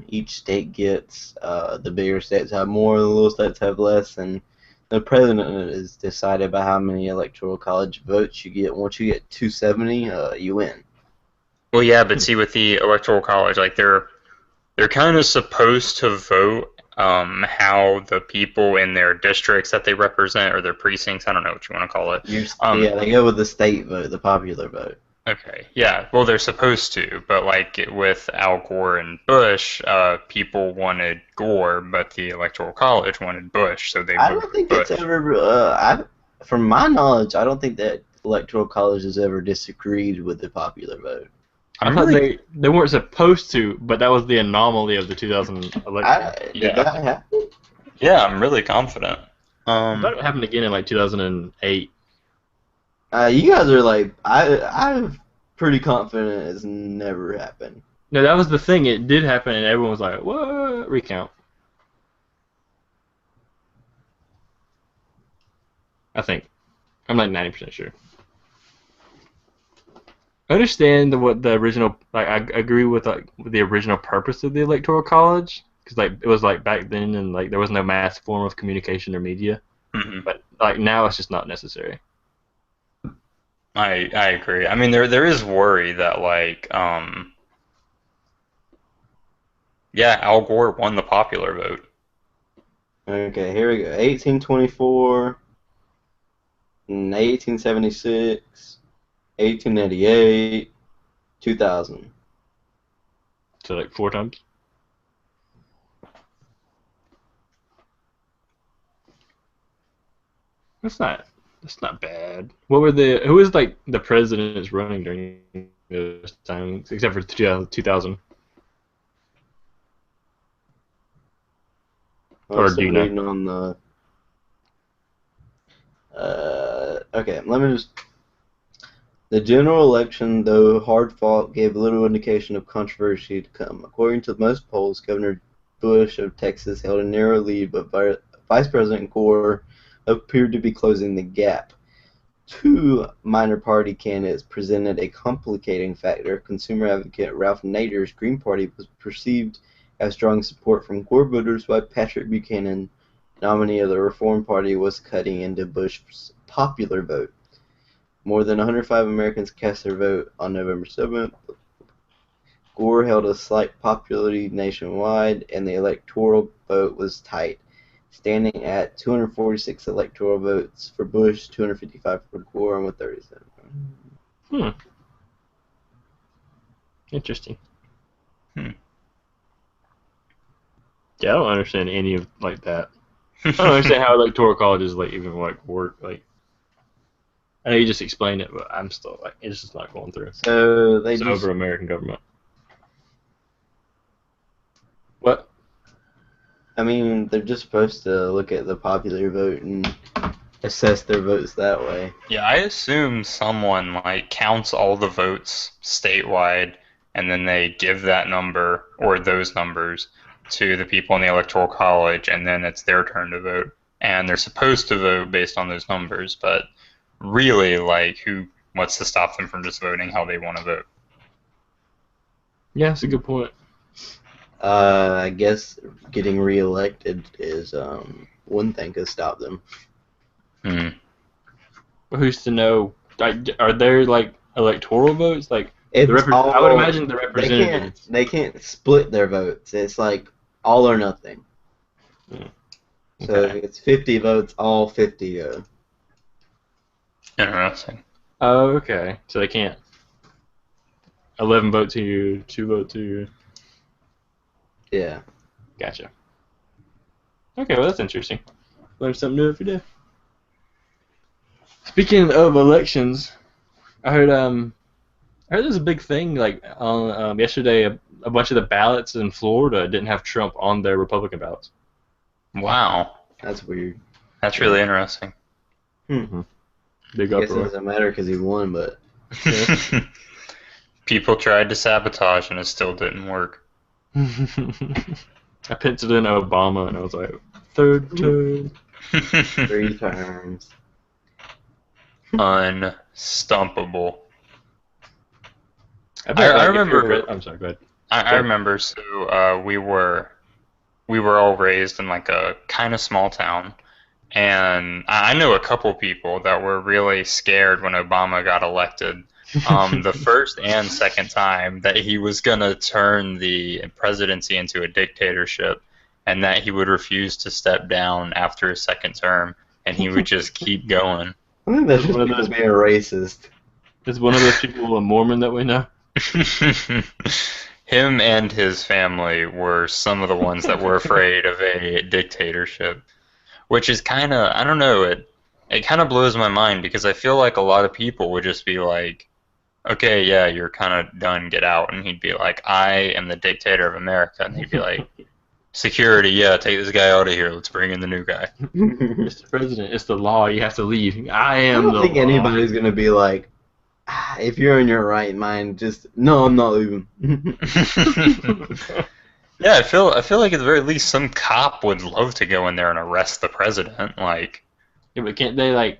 Speaker 1: Each state gets. The bigger states have more, the little states have less, and the president is decided by how many Electoral College votes you get. Once you get 270, you win.
Speaker 3: Well, yeah, but see, with the Electoral College, like they're kind of supposed to vote how the people in their districts that they represent or their precincts, I don't know what you want to call it.
Speaker 1: Yeah, they go with the state vote, the popular vote.
Speaker 3: Okay, yeah, well, they're supposed to, but like with Al Gore and Bush, people wanted Gore, but the Electoral College wanted Bush, so they
Speaker 1: I
Speaker 3: voted
Speaker 1: don't think
Speaker 3: Bush.
Speaker 1: it's ever. From my knowledge, I don't think that Electoral College has ever disagreed with the popular vote.
Speaker 2: I thought they weren't supposed to, but that was the anomaly of the 2000 election.
Speaker 1: Did that happen?
Speaker 3: Yeah, I'm really confident.
Speaker 2: I thought it happened again in like 2008.
Speaker 1: You guys are like, I'm pretty confident it's never happened.
Speaker 2: No, that was the thing. It did happen, and everyone was like, "What? Recount." I think. I'm like 90% sure. I understand what the original, like, I agree with the original purpose of the Electoral College, because like it was like back then, and like there was no mass form of communication or media, but like now it's just not necessary.
Speaker 3: I agree. I mean, there is worry that like yeah, Al Gore won the popular vote.
Speaker 1: Okay, here we go. 1824, 1876, 1888, 2000.
Speaker 2: So like 4 times. That's not That's not bad. Who was like the presidents running during this time, except for 2000? Or
Speaker 1: Also
Speaker 2: do you know?
Speaker 1: reading on the. Okay, let me just. The general election, though hard fought, gave little indication of controversy to come. According to most polls, Governor Bush of Texas held a narrow lead, but Vice President Gore appeared to be closing the gap. Two minor party candidates presented a complicating factor. Consumer advocate Ralph Nader's Green Party was perceived to have strong support from Gore voters, while Patrick Buchanan, nominee of the Reform Party, was cutting into Bush's popular vote. More than 105 Americans cast their vote on November 7th. Gore held a slight popularity nationwide, and the electoral vote was tight, standing at 246 electoral votes for Bush, 255 for Gore, and with 37.
Speaker 2: Interesting.
Speaker 3: Hmm.
Speaker 2: Yeah, I don't understand any of like that. I don't understand how electoral colleges like even like work. Like, I know you just explained it, but I'm still like, it's just not going through.
Speaker 1: So they
Speaker 2: It's
Speaker 1: just
Speaker 2: over American government. What?
Speaker 1: I mean, they're just supposed to look at the popular vote and assess their votes that way.
Speaker 3: Yeah, I assume someone like counts all the votes statewide, and then they give that number or those numbers to the people in the electoral college, and then it's their turn to vote. And they're supposed to vote based on those numbers, but really, like, what's to stop them from just voting how they want to vote?
Speaker 2: Yeah, that's a good point.
Speaker 1: I guess getting reelected is one thing to stop them.
Speaker 3: Hmm.
Speaker 2: But who's to know? Like, are there like electoral votes? Like,
Speaker 1: It's
Speaker 2: I would imagine the representatives.
Speaker 1: They can't split their votes. It's like all or nothing. So
Speaker 2: Okay.
Speaker 1: if it's 50 votes, all 50 go.
Speaker 3: Interesting.
Speaker 2: Oh, okay. So they can't. 11 vote to you, 2 vote to you.
Speaker 1: Yeah.
Speaker 2: Gotcha. Okay, well that's interesting. Learn something new every day. Speaking of elections, I heard there's a big thing like on yesterday. A bunch of the ballots in Florida didn't have Trump on their Republican ballots.
Speaker 3: Wow.
Speaker 1: That's weird.
Speaker 3: That's really interesting.
Speaker 2: Big
Speaker 1: I guess it
Speaker 2: uproar.
Speaker 1: doesn't matter because he won, but
Speaker 3: People tried to sabotage and it still didn't work.
Speaker 2: I penciled in Obama and I was like, third term.
Speaker 1: 3 terms.
Speaker 3: Unstumpable.
Speaker 2: I
Speaker 3: remember.
Speaker 2: I'm sorry, go ahead.
Speaker 3: I remember. So we were all raised in like a kind of small town, and I know a couple people that were really scared when Obama got elected. The first and second time that he was gonna turn the presidency into a dictatorship, and that he would refuse to step down after his second term, and he would just keep going.
Speaker 1: I think that's just
Speaker 2: One of
Speaker 1: people
Speaker 2: those-
Speaker 1: being racist.
Speaker 2: Is one of those people a Mormon that we know?
Speaker 3: Him and his family were some of the ones that were afraid of a dictatorship, which is kind of, I don't know, it kind of blows my mind because I feel like a lot of people would just be like, okay, yeah, you're kind of done, get out. And he'd be like, I am the dictator of America. And he'd be like, security, yeah, take this guy out of here. Let's bring in the new guy.
Speaker 2: Mr. President, it's the law. You have to leave. I
Speaker 1: I
Speaker 2: am
Speaker 1: don't
Speaker 2: the
Speaker 1: think
Speaker 2: law.
Speaker 1: anybody's gonna be like, if you're in your right mind, just no, I'm not leaving.
Speaker 3: Yeah, I feel like at the very least some cop would love to go in there and arrest the president. Like,
Speaker 2: Yeah, but can't they like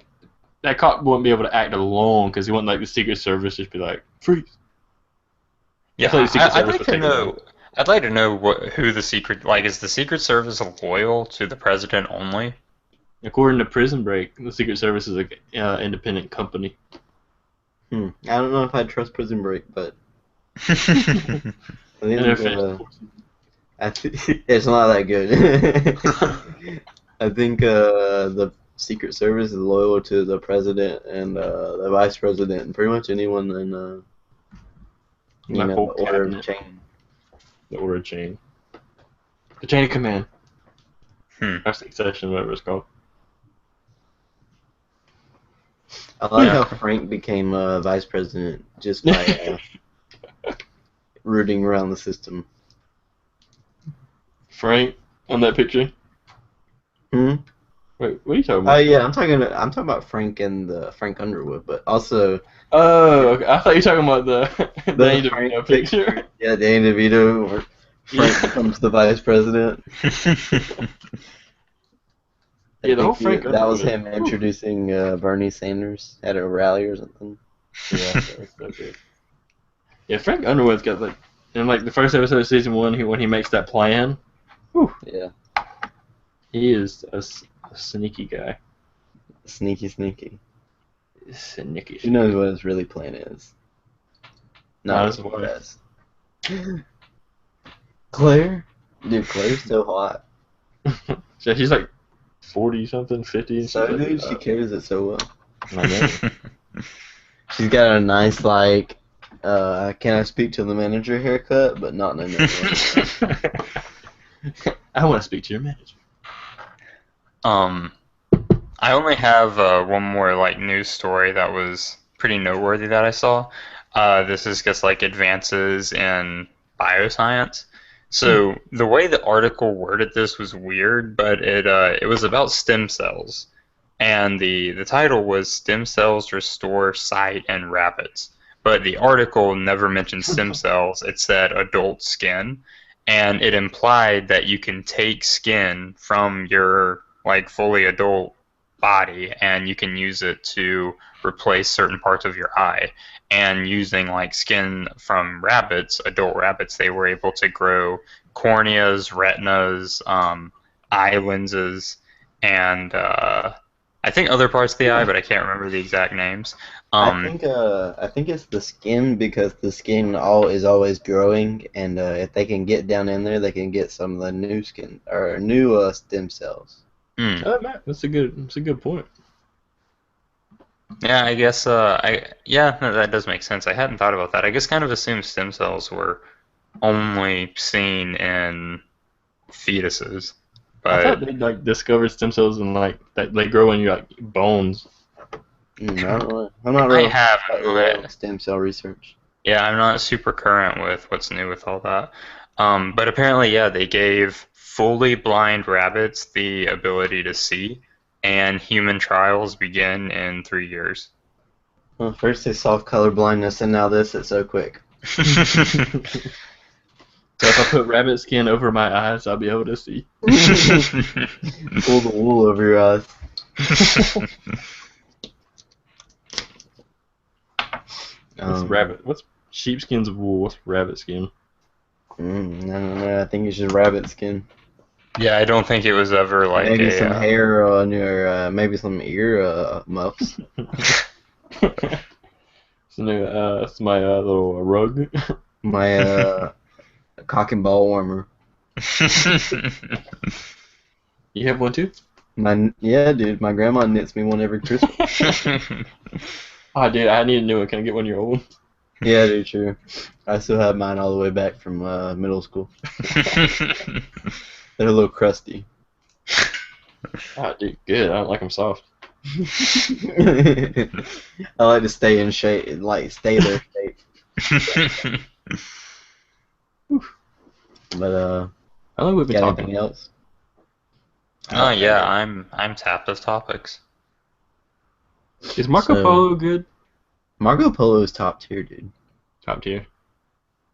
Speaker 2: that cop wouldn't be able to act alone because he wouldn't like the Secret Service just be like freeze.
Speaker 3: yeah,
Speaker 2: thought the Secret
Speaker 3: I'd
Speaker 2: Service
Speaker 3: like
Speaker 2: would
Speaker 3: to
Speaker 2: take him
Speaker 3: know.
Speaker 2: down.
Speaker 3: I'd like to know who the secret is the Secret Service loyal to the president only?
Speaker 2: According to Prison Break, the Secret Service is an independent company.
Speaker 1: I don't know if I trust Prison Break, but I think it's not that good. I think the Secret Service is loyal to the president and the vice president and pretty much anyone in
Speaker 2: Like
Speaker 1: the
Speaker 2: whole
Speaker 1: order of
Speaker 2: cabinet.
Speaker 1: chain.
Speaker 2: The order chain. The chain of command.
Speaker 3: Hmm.
Speaker 2: Or succession, whatever it's called.
Speaker 1: I like
Speaker 3: Yeah.
Speaker 1: how Frank became vice president just by rooting around the system.
Speaker 2: Frank on that picture.
Speaker 1: Hmm?
Speaker 2: Wait, what are you talking
Speaker 1: Oh
Speaker 2: about?
Speaker 1: yeah, I'm talking about Frank and the Frank Underwood, but also
Speaker 2: Oh, okay. I thought you were talking about the
Speaker 1: the
Speaker 2: Danny
Speaker 1: Frank
Speaker 2: DeVito picture.
Speaker 1: Yeah, Danny DeVito, where Frank becomes the vice president. I
Speaker 2: Yeah, the whole
Speaker 1: think
Speaker 2: Frank
Speaker 1: that was
Speaker 2: Underwood.
Speaker 1: him introducing Bernie Sanders at a rally or something.
Speaker 2: Yeah, that's so good. Yeah, Frank Underwood's got like in like the first episode of season 1, when he makes that plan. Whew,
Speaker 1: Yeah,
Speaker 2: he is a sneaky guy.
Speaker 1: sneaky.
Speaker 2: Sneaky.
Speaker 1: Who knows what his really plan is?
Speaker 2: Not
Speaker 1: Not
Speaker 2: his
Speaker 1: really
Speaker 2: wife.
Speaker 1: best. Claire? Dude, Claire's so hot.
Speaker 2: So she's like 40 something, 50. And
Speaker 1: So,
Speaker 2: she's like,
Speaker 1: dude, she carries it so well.
Speaker 2: I know.
Speaker 1: She's got a nice, like, can I speak to the manager haircut, but not in a negative way.
Speaker 2: I want to speak to your manager.
Speaker 3: I only have one more like news story that was pretty noteworthy that I saw. This is just like advances in bioscience. So the way the article worded this was weird, but it was about stem cells, and the title was "Stem Cells Restore Sight in Rabbits." But the article never mentioned stem cells. It said adult skin, and it implied that you can take skin from your like fully adult body and you can use it to replace certain parts of your eye. And using like skin from rabbits, adult rabbits, they were able to grow corneas, retinas, eye lenses, and I think other parts of the eye, but I can't remember the exact names.
Speaker 1: I think it's the skin, because the skin is always growing, and if they can get down in there, they can get some of the new skin or new stem cells.
Speaker 2: Oh, Matt, that's a good point.
Speaker 3: Yeah, I guess. No, that does make sense. I hadn't thought about that. I guess kind of assumed stem cells were only seen in fetuses,
Speaker 2: I thought
Speaker 3: but
Speaker 2: they like discovered stem cells and like that they grow in your like bones.
Speaker 1: I'm not
Speaker 3: I
Speaker 1: really
Speaker 3: haven't.
Speaker 1: about the stem cell research.
Speaker 3: Yeah, I'm not super current with what's new with all that. But apparently, yeah, they gave fully blind rabbits the ability to see, and human trials begin in 3 years.
Speaker 1: Well, first they solved color blindness, and now this. It's so quick.
Speaker 2: So if I put rabbit skin over my eyes, I'll be able to see.
Speaker 1: Pull the wool over your eyes.
Speaker 2: What's sheepskin's of wool? What's rabbit skin?
Speaker 1: I don't know. I think it's just rabbit skin.
Speaker 3: Yeah, I don't think it was ever like
Speaker 1: Maybe some hair on your, maybe some ear muffs.
Speaker 2: It's my little rug.
Speaker 1: My cock and ball warmer.
Speaker 2: You have one too?
Speaker 1: Yeah, dude. My grandma knits me one every Christmas.
Speaker 2: Oh, dude, I need a new one. Can I get one of your old one?
Speaker 1: Yeah, dude. True. I still have mine all the way back from middle school. They're a little crusty.
Speaker 2: Oh, dude, good. I don't like them soft.
Speaker 1: I like to stay in shape, like stay their shape. But
Speaker 2: I think we've been
Speaker 1: got
Speaker 2: talking.
Speaker 1: anything else?
Speaker 3: Oh yeah, I'm tapped with topics.
Speaker 2: Is Marco Polo good?
Speaker 1: Marco Polo is top tier, dude.
Speaker 2: Top tier.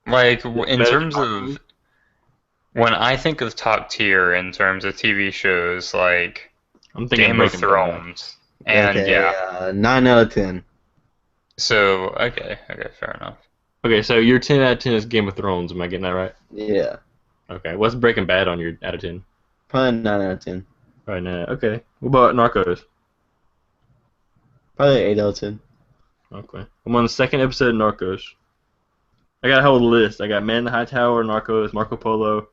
Speaker 3: Like in
Speaker 2: Better
Speaker 3: terms
Speaker 2: than
Speaker 3: of when I think of top tier in terms of TV shows like
Speaker 2: I'm thinking
Speaker 3: Game of
Speaker 2: Breaking Bad.
Speaker 3: Thrones, and
Speaker 1: Okay,
Speaker 3: yeah.
Speaker 1: 9 out of 10.
Speaker 3: So okay, fair enough.
Speaker 2: Okay, so your 10 out of 10 is Game of Thrones. Am I getting that right?
Speaker 1: Yeah,
Speaker 2: Okay, what's Breaking Bad on your out of 10?
Speaker 1: probably 9 out of 10.
Speaker 2: Right now. Okay. What about Narcos?
Speaker 1: Probably 8 out of 10.
Speaker 2: Okay. I'm on the second episode of Narcos. I got a whole list. I got Man in the High Tower, Narcos, Marco Polo,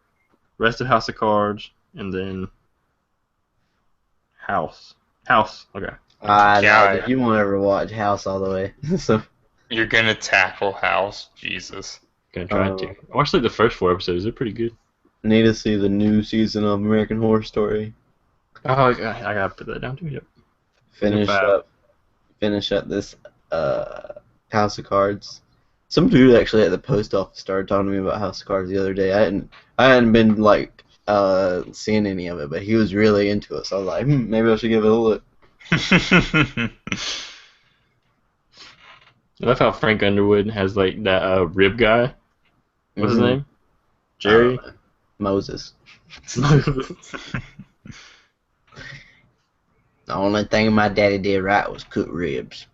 Speaker 2: rest of House of Cards, and then House. House. Okay.
Speaker 3: Yeah.
Speaker 1: You won't ever watch House all the way. So
Speaker 3: You're gonna tackle House, Jesus.
Speaker 2: Gonna try to. I watched like the first 4 episodes. They're pretty good.
Speaker 1: need to see the new season of American Horror Story.
Speaker 2: Oh, I gotta put that down too. Yep.
Speaker 1: Finish finish up this House of Cards. Some dude actually at the post office started talking to me about House of Cards the other day. I hadn't been like seeing any of it, but he was really into it. So I was like, maybe I should give it a look.
Speaker 2: I love how Frank Underwood has like that rib guy. What's his name? Jerry?
Speaker 1: Moses. The only thing my daddy did right was cook ribs.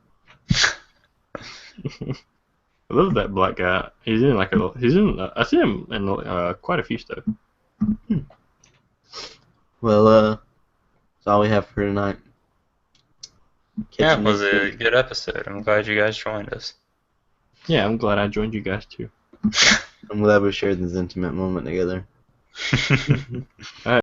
Speaker 2: I love that black guy. He's in like I see him in quite a few stuff.
Speaker 1: Well, that's all we have for tonight.
Speaker 3: Yeah, it was a good episode. I'm glad you guys joined us.
Speaker 2: Yeah, I'm glad I joined you guys too.
Speaker 1: I'm glad we shared this intimate moment together.
Speaker 2: All right.